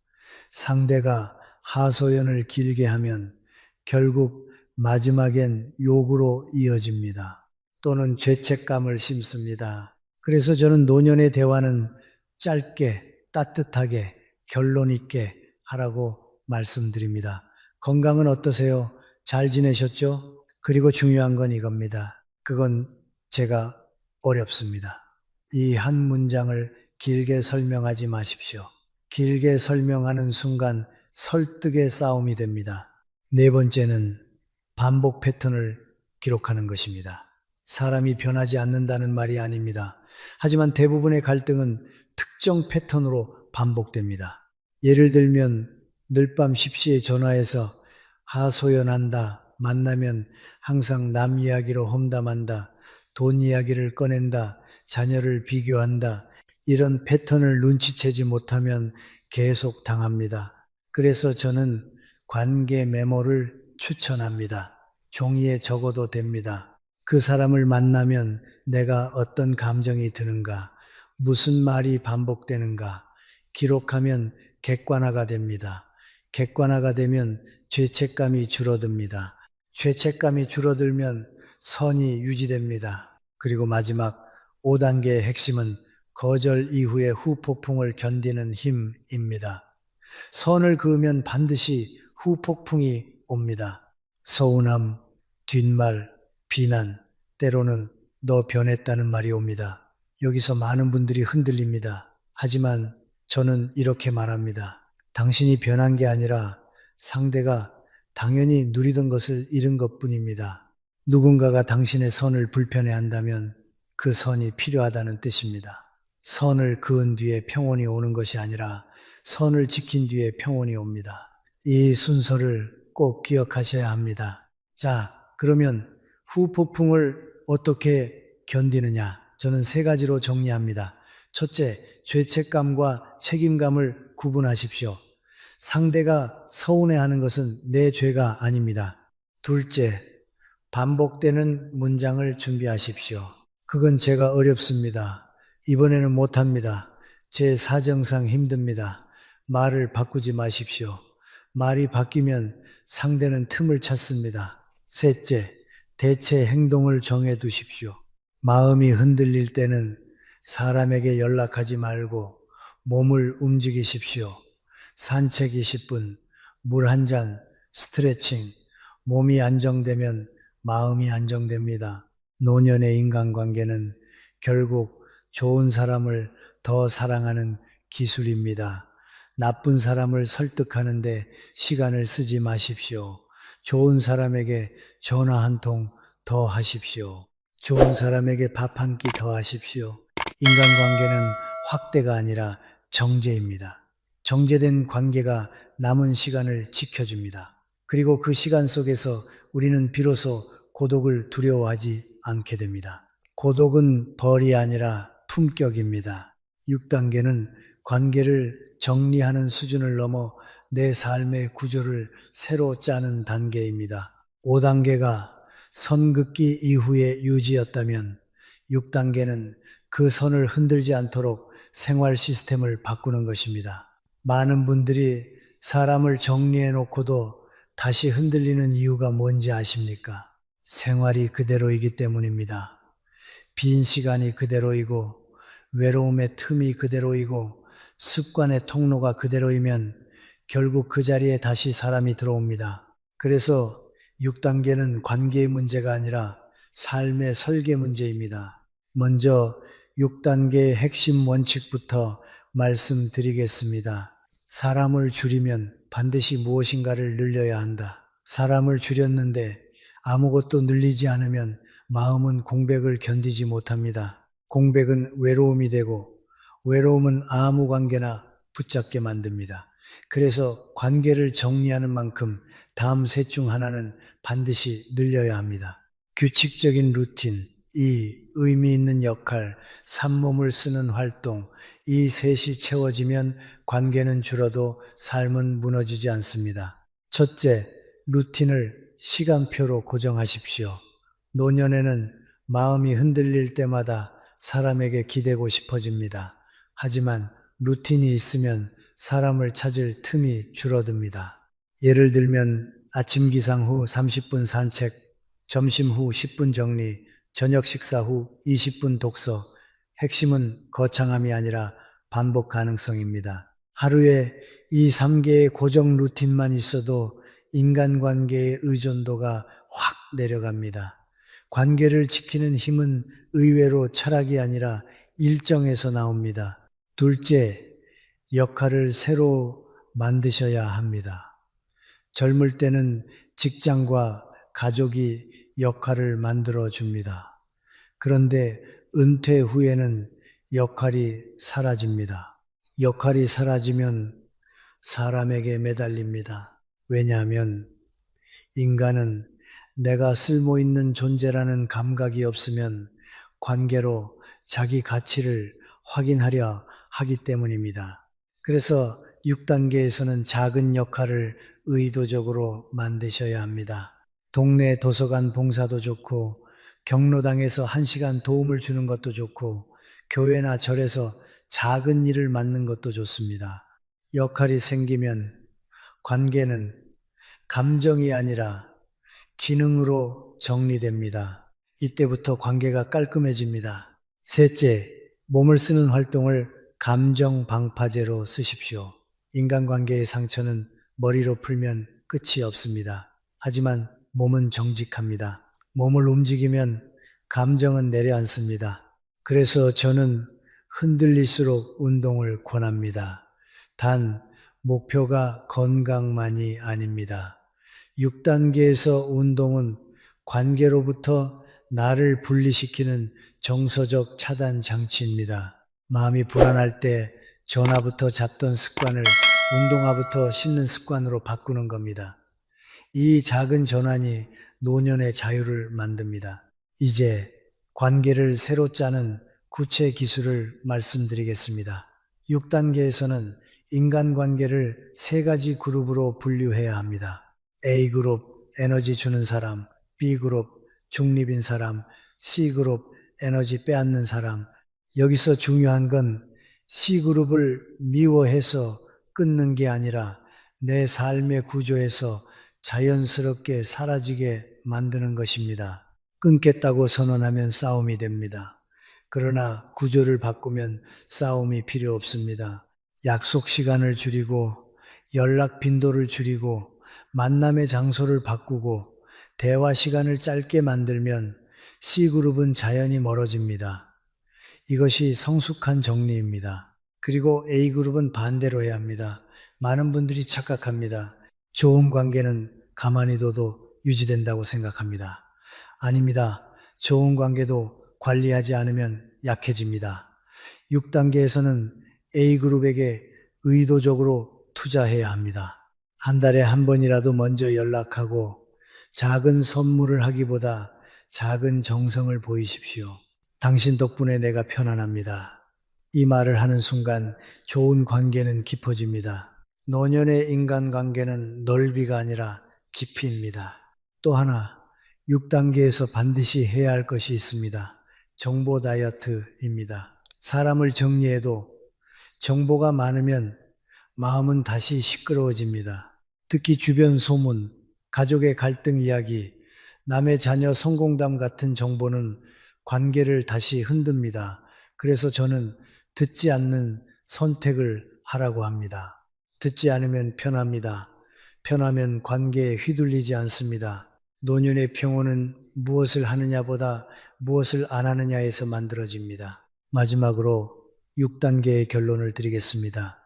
상대가 하소연을 길게 하면 결국 마지막엔 욕으로 이어집니다. 또는 죄책감을 심습니다. 그래서 저는 노년의 대화는 짧게, 따뜻하게, 결론 있게 하라고 말씀드립니다. 건강은 어떠세요? 잘 지내셨죠? 그리고 중요한 건 이겁니다. 그건 제가 어렵습니다. 이 한 문장을 길게 설명하지 마십시오. 길게 설명하는 순간 설득의 싸움이 됩니다. 네 번째는 반복 패턴을 기록하는 것입니다. 사람이 변하지 않는다는 말이 아닙니다. 하지만 대부분의 갈등은 특정 패턴으로 반복됩니다. 예를 들면 늘밤 십시에 전화해서 하소연한다, 만나면 항상 남 이야기로 험담한다, 돈 이야기를 꺼낸다, 자녀를 비교한다, 이런 패턴을 눈치채지 못하면 계속 당합니다. 그래서 저는 관계 메모를 추천합니다. 종이에 적어도 됩니다. 그 사람을 만나면 내가 어떤 감정이 드는가, 무슨 말이 반복되는가, 기록하면 객관화가 됩니다. 객관화가 되면 죄책감이 줄어듭니다. 죄책감이 줄어들면 선이 유지됩니다. 그리고 마지막 5단계의 핵심은 거절 이후의 후폭풍을 견디는 힘입니다. 선을 그으면 반드시 후폭풍이 옵니다. 서운함, 뒷말, 비난, 때로는 너 변했다는 말이 옵니다. 여기서 많은 분들이 흔들립니다. 하지만 저는 이렇게 말합니다. 당신이 변한 게 아니라 상대가 당연히 누리던 것을 잃은 것 뿐입니다. 누군가가 당신의 선을 불편해 한다면 그 선이 필요하다는 뜻입니다. 선을 그은 뒤에 평온이 오는 것이 아니라 선을 지킨 뒤에 평온이 옵니다. 이 순서를 꼭 기억하셔야 합니다. 자, 그러면 후폭풍을 어떻게 견디느냐? 저는 3가지로 정리합니다. 첫째, 죄책감과 책임감을 구분하십시오. 상대가 서운해하는 것은 내 죄가 아닙니다. 둘째, 반복되는 문장을 준비하십시오. 그건 제가 어렵습니다. 이번에는 못합니다. 제 사정상 힘듭니다. 말을 바꾸지 마십시오. 말이 바뀌면 상대는 틈을 찾습니다. 셋째, 대체 행동을 정해 두십시오. 마음이 흔들릴 때는 사람에게 연락하지 말고 몸을 움직이십시오. 산책 20분, 물 한 잔, 스트레칭, 몸이 안정되면 마음이 안정됩니다. 노년의 인간관계는 결국 좋은 사람을 더 사랑하는 기술입니다. 나쁜 사람을 설득하는데 시간을 쓰지 마십시오. 좋은 사람에게 전화 한 통 더 하십시오. 좋은 사람에게 밥 한 끼 더 하십시오. 인간관계는 확대가 아니라 정제입니다. 정제된 관계가 남은 시간을 지켜줍니다. 그리고 그 시간 속에서 우리는 비로소 고독을 두려워하지 않게 됩니다. 고독은 벌이 아니라 품격입니다. 6단계는 관계를 정리하는 수준을 넘어 내 삶의 구조를 새로 짜는 단계입니다. 5단계가 선긋기 이후의 유지였다면 6단계는 그 선을 흔들지 않도록 생활 시스템을 바꾸는 것입니다. 많은 분들이 사람을 정리해 놓고도 다시 흔들리는 이유가 뭔지 아십니까? 생활이 그대로이기 때문입니다. 빈 시간이 그대로이고 외로움의 틈이 그대로이고 습관의 통로가 그대로이면 결국 그 자리에 다시 사람이 들어옵니다. 그래서 6단계는 관계의 문제가 아니라 삶의 설계 문제입니다. 먼저 6단계의 핵심 원칙부터 말씀드리겠습니다. 사람을 줄이면 반드시 무엇인가를 늘려야 한다. 사람을 줄였는데 아무것도 늘리지 않으면 마음은 공백을 견디지 못합니다. 공백은 외로움이 되고 외로움은 아무 관계나 붙잡게 만듭니다. 그래서 관계를 정리하는 만큼 다음 셋 중 하나는 반드시 늘려야 합니다. 규칙적인 루틴, 이 의미 있는 역할, 산몸을 쓰는 활동, 이 셋이 채워지면 관계는 줄어도 삶은 무너지지 않습니다. 첫째, 루틴을 시간표로 고정하십시오. 노년에는 마음이 흔들릴 때마다 사람에게 기대고 싶어집니다. 하지만 루틴이 있으면 사람을 찾을 틈이 줄어듭니다. 예를 들면 아침 기상 후 30분 산책, 점심 후 10분 정리, 저녁 식사 후 20분 독서. 핵심은 거창함이 아니라 반복 가능성입니다. 하루에 이 3개의 고정 루틴만 있어도 인간관계의 의존도가 확 내려갑니다. 관계를 지키는 힘은 의외로 철학이 아니라 일정에서 나옵니다. 둘째, 역할을 새로 만드셔야 합니다. 젊을 때는 직장과 가족이 역할을 만들어 줍니다. 그런데 은퇴 후에는 역할이 사라집니다. 역할이 사라지면 사람에게 매달립니다. 왜냐하면 인간은 내가 쓸모 있는 존재라는 감각이 없으면 관계로 자기 가치를 확인하려 하기 때문입니다. 그래서 6단계에서는 작은 역할을 의도적으로 만드셔야 합니다. 동네 도서관 봉사도 좋고, 경로당에서 1시간 도움을 주는 것도 좋고, 교회나 절에서 작은 일을 맡는 것도 좋습니다. 역할이 생기면 관계는 감정이 아니라 기능으로 정리됩니다. 이때부터 관계가 깔끔해집니다. 셋째, 몸을 쓰는 활동을 감정 방파제로 쓰십시오. 인간관계의 상처는 머리로 풀면 끝이 없습니다. 하지만 몸은 정직합니다. 몸을 움직이면 감정은 내려앉습니다. 그래서 저는 흔들릴수록 운동을 권합니다. 단, 목표가 건강만이 아닙니다. 6단계에서 운동은 관계로부터 나를 분리시키는 정서적 차단 장치입니다. 마음이 불안할 때 전화부터 잡던 습관을 운동화부터 신는 습관으로 바꾸는 겁니다. 이 작은 전환이 노년의 자유를 만듭니다. 이제 관계를 새로 짜는 구체 기술을 말씀드리겠습니다. 6단계에서는 인간관계를 3가지 그룹으로 분류해야 합니다. A그룹, 에너지 주는 사람, B그룹, 중립인 사람, C그룹, 에너지 빼앗는 사람. 여기서 중요한 건 C그룹을 미워해서 끊는 게 아니라 내 삶의 구조에서 자연스럽게 사라지게 만드는 것입니다. 끊겠다고 선언하면 싸움이 됩니다. 그러나 구조를 바꾸면 싸움이 필요 없습니다. 약속 시간을 줄이고 연락 빈도를 줄이고 만남의 장소를 바꾸고 대화 시간을 짧게 만들면 C그룹은 자연히 멀어집니다. 이것이 성숙한 정리입니다. 그리고 A그룹은 반대로 해야 합니다. 많은 분들이 착각합니다. 좋은 관계는 가만히 둬도 유지된다고 생각합니다. 아닙니다. 좋은 관계도 관리하지 않으면 약해집니다. 6단계에서는 A그룹에게 의도적으로 투자해야 합니다. 한 달에 한 번이라도 먼저 연락하고 작은 선물을 하기보다 작은 정성을 보이십시오. 당신 덕분에 내가 편안합니다. 이 말을 하는 순간 좋은 관계는 깊어집니다. 노년의 인간관계는 넓이가 아니라 깊이입니다. 또 하나 6단계에서 반드시 해야 할 것이 있습니다. 정보 다이어트입니다. 사람을 정리해도 정보가 많으면 마음은 다시 시끄러워집니다. 특히 주변 소문, 가족의 갈등 이야기, 남의 자녀 성공담 같은 정보는 관계를 다시 흔듭니다. 그래서 저는 듣지 않는 선택을 하라고 합니다. 듣지 않으면 편합니다. 편하면 관계에 휘둘리지 않습니다. 노년의 평온은 무엇을 하느냐보다 무엇을 안 하느냐에서 만들어집니다. 마지막으로 6단계의 결론을 드리겠습니다.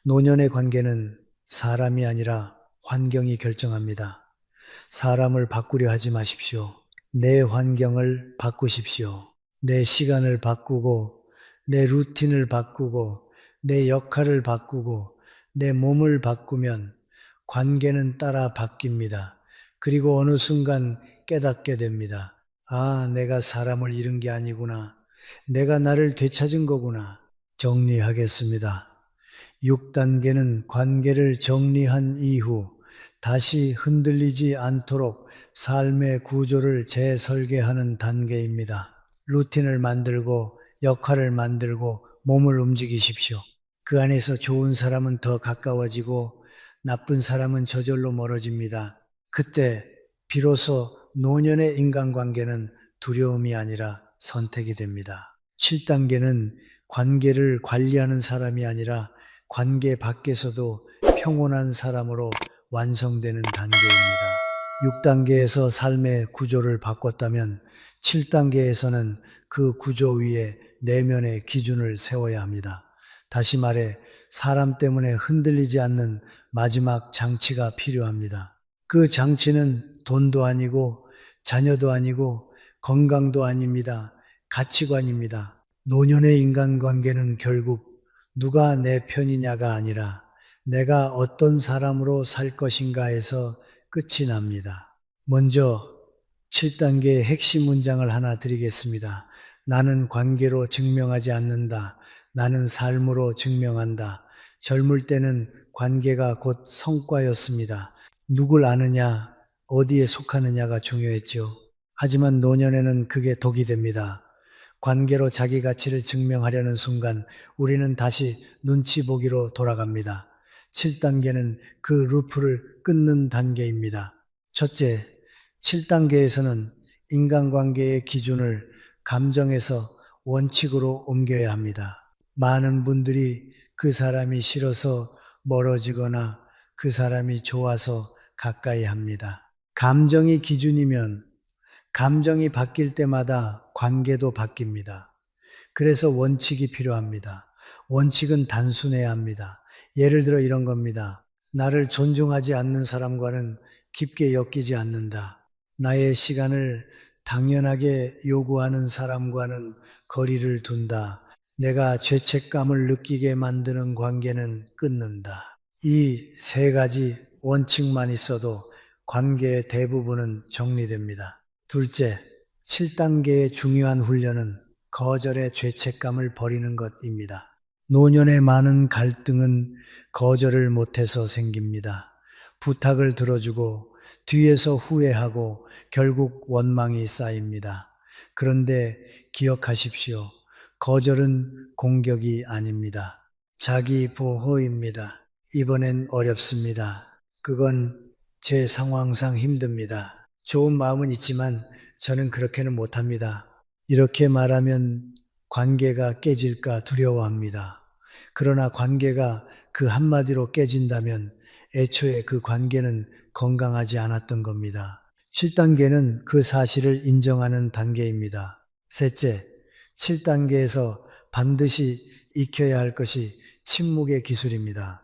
노년의 관계는 사람이 아니라 환경이 결정합니다. 사람을 바꾸려 하지 마십시오. 내 환경을 바꾸십시오. 내 시간을 바꾸고, 내 루틴을 바꾸고, 내 역할을 바꾸고, 내 몸을 바꾸면 관계는 따라 바뀝니다. 그리고 어느 순간 깨닫게 됩니다. 아, 내가 사람을 잃은 게 아니구나. 내가 나를 되찾은 거구나. 정리하겠습니다. 6단계는 관계를 정리한 이후 다시 흔들리지 않도록 삶의 구조를 재설계하는 단계입니다. 루틴을 만들고 역할을 만들고 몸을 움직이십시오. 그 안에서 좋은 사람은 더 가까워지고 나쁜 사람은 저절로 멀어집니다. 그때 비로소 노년의 인간관계는 두려움이 아니라 선택이 됩니다. 7단계는 관계를 관리하는 사람이 아니라 관계 밖에서도 평온한 사람으로 완성되는 단계입니다. 6단계에서 삶의 구조를 바꿨다면 7단계에서는 그 구조 위에 내면의 기준을 세워야 합니다. 다시 말해 사람 때문에 흔들리지 않는 마지막 장치가 필요합니다. 그 장치는 돈도 아니고 자녀도 아니고 건강도 아닙니다. 가치관입니다. 노년의 인간관계는 결국 누가 내 편이냐가 아니라 내가 어떤 사람으로 살 것인가에서 끝이 납니다. 먼저 7단계의 핵심 문장을 하나 드리겠습니다. 나는 관계로 증명하지 않는다. 나는 삶으로 증명한다. 젊을 때는 관계가 곧 성과였습니다. 누굴 아느냐, 어디에 속하느냐가 중요했죠. 하지만 노년에는 그게 독이 됩니다. 관계로 자기 가치를 증명하려는 순간 우리는 다시 눈치 보기로 돌아갑니다. 7단계는 그 루프를 끊는 단계입니다. 첫째, 7단계에서는 인간관계의 기준을 감정에서 원칙으로 옮겨야 합니다. 많은 분들이 그 사람이 싫어서 멀어지거나 그 사람이 좋아서 가까이 합니다. 감정이 기준이면 감정이 바뀔 때마다 관계도 바뀝니다. 그래서 원칙이 필요합니다. 원칙은 단순해야 합니다. 예를 들어 이런 겁니다. 나를 존중하지 않는 사람과는 깊게 엮이지 않는다. 나의 시간을 당연하게 요구하는 사람과는 거리를 둔다. 내가 죄책감을 느끼게 만드는 관계는 끊는다. 이 세 가지 원칙만 있어도 관계의 대부분은 정리됩니다. 둘째, 7단계의 중요한 훈련은 거절의 죄책감을 버리는 것입니다. 노년의 많은 갈등은 거절을 못해서 생깁니다. 부탁을 들어주고 뒤에서 후회하고 결국 원망이 쌓입니다. 그런데 기억하십시오. 거절은 공격이 아닙니다. 자기 보호입니다. 이번엔 어렵습니다. 그건 제 상황상 힘듭니다. 좋은 마음은 있지만 저는 그렇게는 못합니다. 이렇게 말하면 관계가 깨질까 두려워합니다. 그러나 관계가 그 한마디로 깨진다면 애초에 그 관계는 건강하지 않았던 겁니다. 7단계는 그 사실을 인정하는 단계입니다. 셋째, 7단계에서 반드시 익혀야 할 것이 침묵의 기술입니다.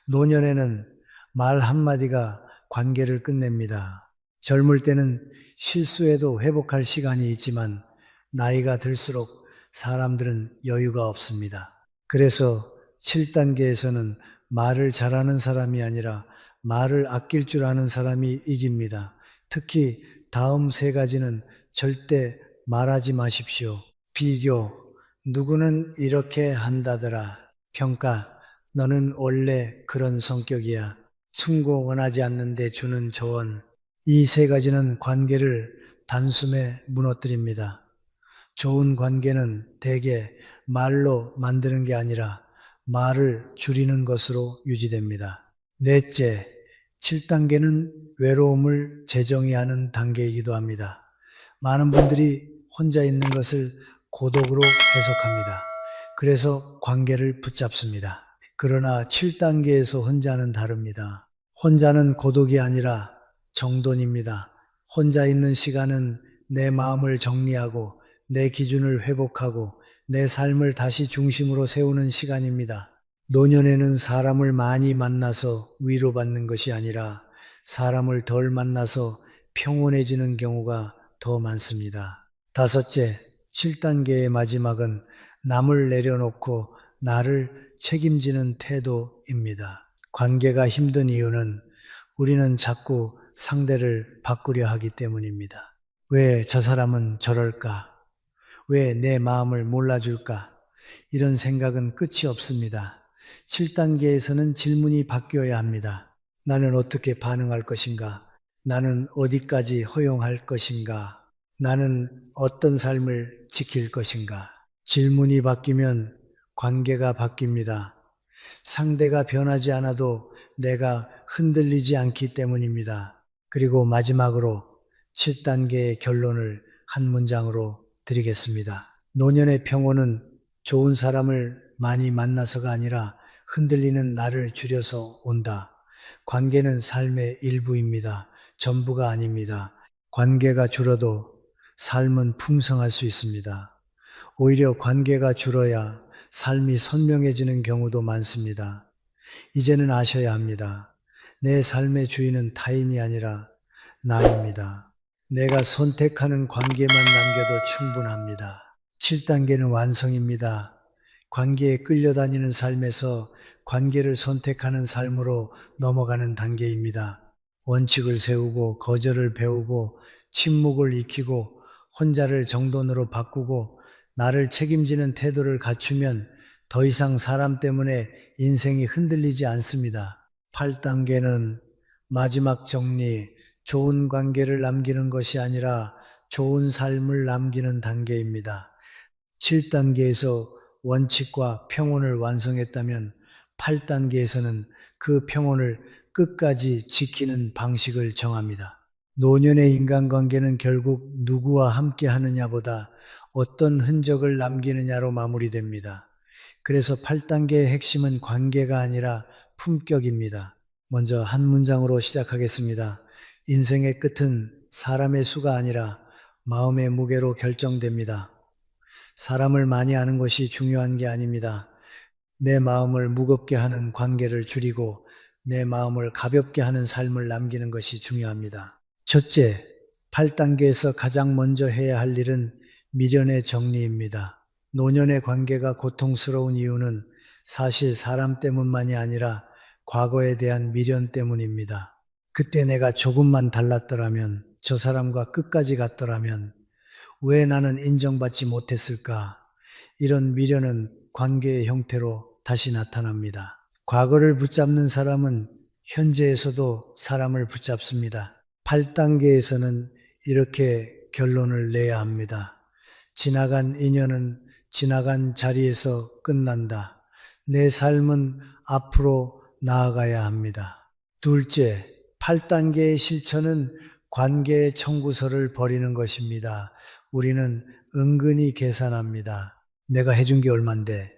노년에는 말 한마디가 관계를 끝냅니다. 젊을 때는 실수해도 회복할 시간이 있지만 나이가 들수록 사람들은 여유가 없습니다. 그래서 7단계에서는 말을 잘하는 사람이 아니라 말을 아낄 줄 아는 사람이 이깁니다. 특히 다음 세 가지는 절대 말하지 마십시오. 비교, 누구는 이렇게 한다더라. 평가, 너는 원래 그런 성격이야. 충고 원하지 않는데 주는 조언. 이 세 가지는 관계를 단숨에 무너뜨립니다. 좋은 관계는 대개 말로 만드는 게 아니라 말을 줄이는 것으로 유지됩니다. 넷째, 7단계는 외로움을 재정의하는 단계이기도 합니다. 많은 분들이 혼자 있는 것을 고독으로 해석합니다. 그래서 관계를 붙잡습니다. 그러나 7단계에서 혼자는 다릅니다. 혼자는 고독이 아니라 정돈입니다. 혼자 있는 시간은 내 마음을 정리하고 내 기준을 회복하고 내 삶을 다시 중심으로 세우는 시간입니다. 노년에는 사람을 많이 만나서 위로받는 것이 아니라 사람을 덜 만나서 평온해지는 경우가 더 많습니다. 다섯째, 7단계의 마지막은 남을 내려놓고 나를 책임지는 태도입니다. 관계가 힘든 이유는 우리는 자꾸 상대를 바꾸려 하기 때문입니다. 왜 저 사람은 저럴까? 왜 내 마음을 몰라줄까? 이런 생각은 끝이 없습니다. 7단계에서는 질문이 바뀌어야 합니다. 나는 어떻게 반응할 것인가? 나는 어디까지 허용할 것인가? 나는 어떤 삶을 지킬 것인가? 질문이 바뀌면 관계가 바뀝니다. 상대가 변하지 않아도 내가 흔들리지 않기 때문입니다. 그리고 마지막으로 7단계의 결론을 한 문장으로 드리겠습니다. 노년의 평온은 좋은 사람을 많이 만나서가 아니라 흔들리는 나를 줄여서 온다. 관계는 삶의 일부입니다. 전부가 아닙니다. 관계가 줄어도 삶은 풍성할 수 있습니다. 오히려 관계가 줄어야 삶이 선명해지는 경우도 많습니다. 이제는 아셔야 합니다. 내 삶의 주인은 타인이 아니라 나입니다. 내가 선택하는 관계만 남겨도 충분합니다. 7단계는 완성입니다. 관계에 끌려다니는 삶에서 관계를 선택하는 삶으로 넘어가는 단계입니다. 원칙을 세우고 거절을 배우고 침묵을 익히고 혼자를 정돈으로 바꾸고 나를 책임지는 태도를 갖추면 더 이상 사람 때문에 인생이 흔들리지 않습니다. 8단계는 마지막 정리, 좋은 관계를 남기는 것이 아니라 좋은 삶을 남기는 단계입니다. 7단계에서 원칙과 평온을 완성했다면 8단계에서는 그 평온을 끝까지 지키는 방식을 정합니다. 노년의 인간관계는 결국 누구와 함께 하느냐보다 어떤 흔적을 남기느냐로 마무리됩니다. 그래서 8단계의 핵심은 관계가 아니라 품격입니다. 먼저 한 문장으로 시작하겠습니다. 인생의 끝은 사람의 수가 아니라 마음의 무게로 결정됩니다. 사람을 많이 아는 것이 중요한 게 아닙니다. 내 마음을 무겁게 하는 관계를 줄이고 내 마음을 가볍게 하는 삶을 남기는 것이 중요합니다. 첫째, 8단계에서 가장 먼저 해야 할 일은 미련의 정리입니다. 노년의 관계가 고통스러운 이유는 사실 사람 때문만이 아니라 과거에 대한 미련 때문입니다. 그때 내가 조금만 달랐더라면, 저 사람과 끝까지 갔더라면, 왜 나는 인정받지 못했을까? 이런 미련은 관계의 형태로 다시 나타납니다. 과거를 붙잡는 사람은 현재에서도 사람을 붙잡습니다. 8단계에서는 이렇게 결론을 내야 합니다. 지나간 인연은 지나간 자리에서 끝난다. 내 삶은 앞으로 나아가야 합니다. 둘째, 8단계의 실천은 관계의 청구서를 버리는 것입니다. 우리는 은근히 계산합니다. 내가 해준 게 얼만데,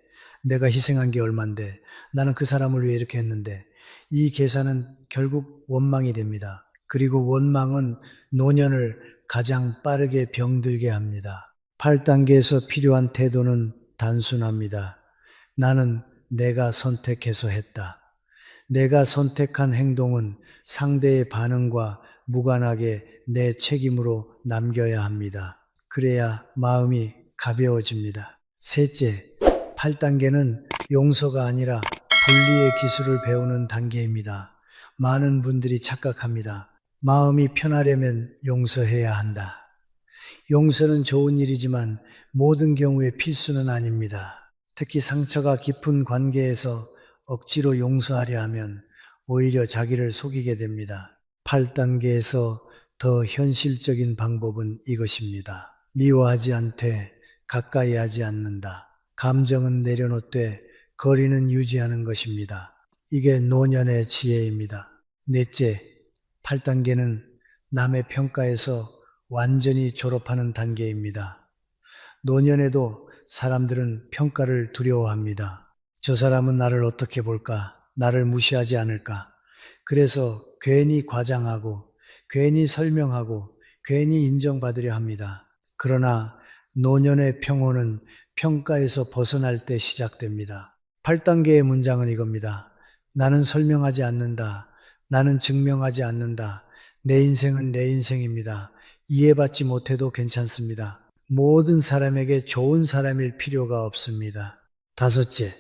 내가 희생한 게 얼만데, 나는 그 사람을 위해 이렇게 했는데, 이 계산은 결국 원망이 됩니다. 그리고 원망은 노년을 가장 빠르게 병들게 합니다. 8단계에서 필요한 태도는 단순합니다. 나는 내가 선택해서 했다. 내가 선택한 행동은 상대의 반응과 무관하게 내 책임으로 남겨야 합니다. 그래야 마음이 가벼워집니다. 셋째, 8단계는 용서가 아니라 분리의 기술을 배우는 단계입니다. 많은 분들이 착각합니다. 마음이 편하려면 용서해야 한다. 용서는 좋은 일이지만 모든 경우에 필수는 아닙니다. 특히 상처가 깊은 관계에서 억지로 용서하려 하면 오히려 자기를 속이게 됩니다. 8단계에서 더 현실적인 방법은 이것입니다. 미워하지 않되 가까이 하지 않는다. 감정은 내려놓되 거리는 유지하는 것입니다. 이게 노년의 지혜입니다. 넷째, 8단계는 남의 평가에서 완전히 졸업하는 단계입니다. 노년에도 사람들은 평가를 두려워합니다. 저 사람은 나를 어떻게 볼까? 나를 무시하지 않을까? 그래서 괜히 과장하고, 괜히 설명하고, 괜히 인정받으려 합니다. 그러나 노년의 평온은 평가에서 벗어날 때 시작됩니다. 8단계의 문장은 이겁니다. 나는 설명하지 않는다. 나는 증명하지 않는다. 내 인생은 내 인생입니다. 이해받지 못해도 괜찮습니다. 모든 사람에게 좋은 사람일 필요가 없습니다. 다섯째,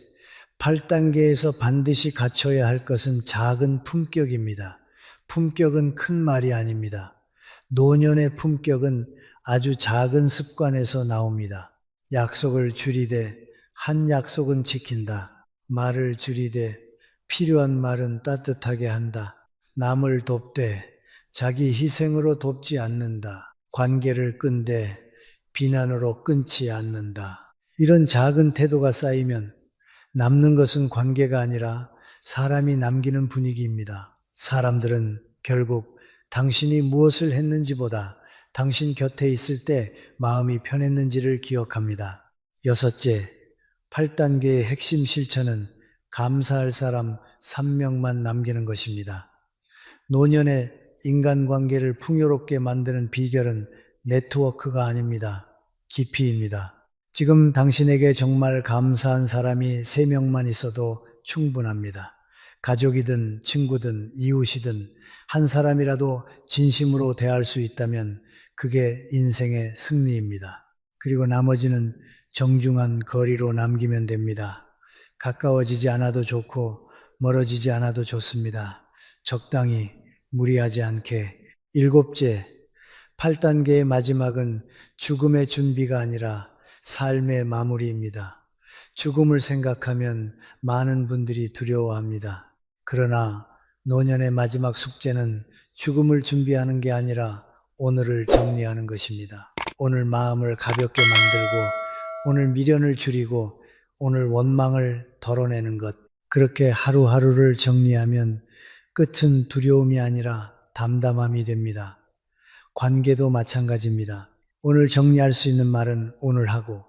8단계에서 반드시 갖춰야 할 것은 작은 품격입니다. 품격은 큰 말이 아닙니다. 노년의 품격은 아주 작은 습관에서 나옵니다. 약속을 줄이되 한 약속은 지킨다. 말을 줄이되 필요한 말은 따뜻하게 한다. 남을 돕되 자기 희생으로 돕지 않는다. 관계를 끈되 비난으로 끊지 않는다. 이런 작은 태도가 쌓이면 남는 것은 관계가 아니라 사람이 남기는 분위기입니다. 사람들은 결국 당신이 무엇을 했는지보다 당신 곁에 있을 때 마음이 편했는지를 기억합니다. 여섯째, 8단계의 핵심 실천은 감사할 사람 3명만 남기는 것입니다. 노년의 인간관계를 풍요롭게 만드는 비결은 네트워크가 아닙니다. 깊이입니다. 지금 당신에게 정말 감사한 사람이 3명만 있어도 충분합니다. 가족이든 친구든 이웃이든 한 사람이라도 진심으로 대할 수 있다면 그게 인생의 승리입니다. 그리고 나머지는 정중한 거리로 남기면 됩니다. 가까워지지 않아도 좋고 멀어지지 않아도 좋습니다. 적당히 무리하지 않게. 일곱째, 8단계의 마지막은 죽음의 준비가 아니라 삶의 마무리입니다. 죽음을 생각하면 많은 분들이 두려워합니다. 그러나 노년의 마지막 숙제는 죽음을 준비하는 게 아니라 오늘을 정리하는 것입니다. 오늘 마음을 가볍게 만들고, 오늘 미련을 줄이고, 오늘 원망을 덜어내는 것. 그렇게 하루하루를 정리하면 끝은 두려움이 아니라 담담함이 됩니다. 관계도 마찬가지입니다. 오늘 정리할 수 있는 말은 오늘 하고,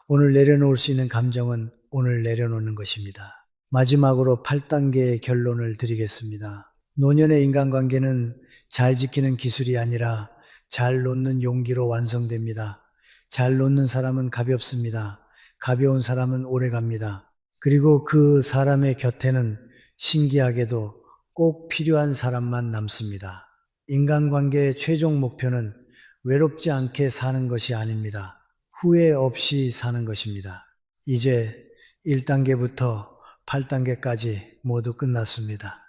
오늘 내려놓을 수 있는 감정은 오늘 내려놓는 것입니다. 마지막으로 8단계의 결론을 드리겠습니다. 노년의 인간관계는 잘 지키는 기술이 아니라 잘 놓는 용기로 완성됩니다. 잘 놓는 사람은 가볍습니다. 가벼운 사람은 오래 갑니다. 그리고 그 사람의 곁에는 신기하게도 꼭 필요한 사람만 남습니다. 인간관계의 최종 목표는 외롭지 않게 사는 것이 아닙니다. 후회 없이 사는 것입니다. 이제 1단계부터 8단계까지 모두 끝났습니다.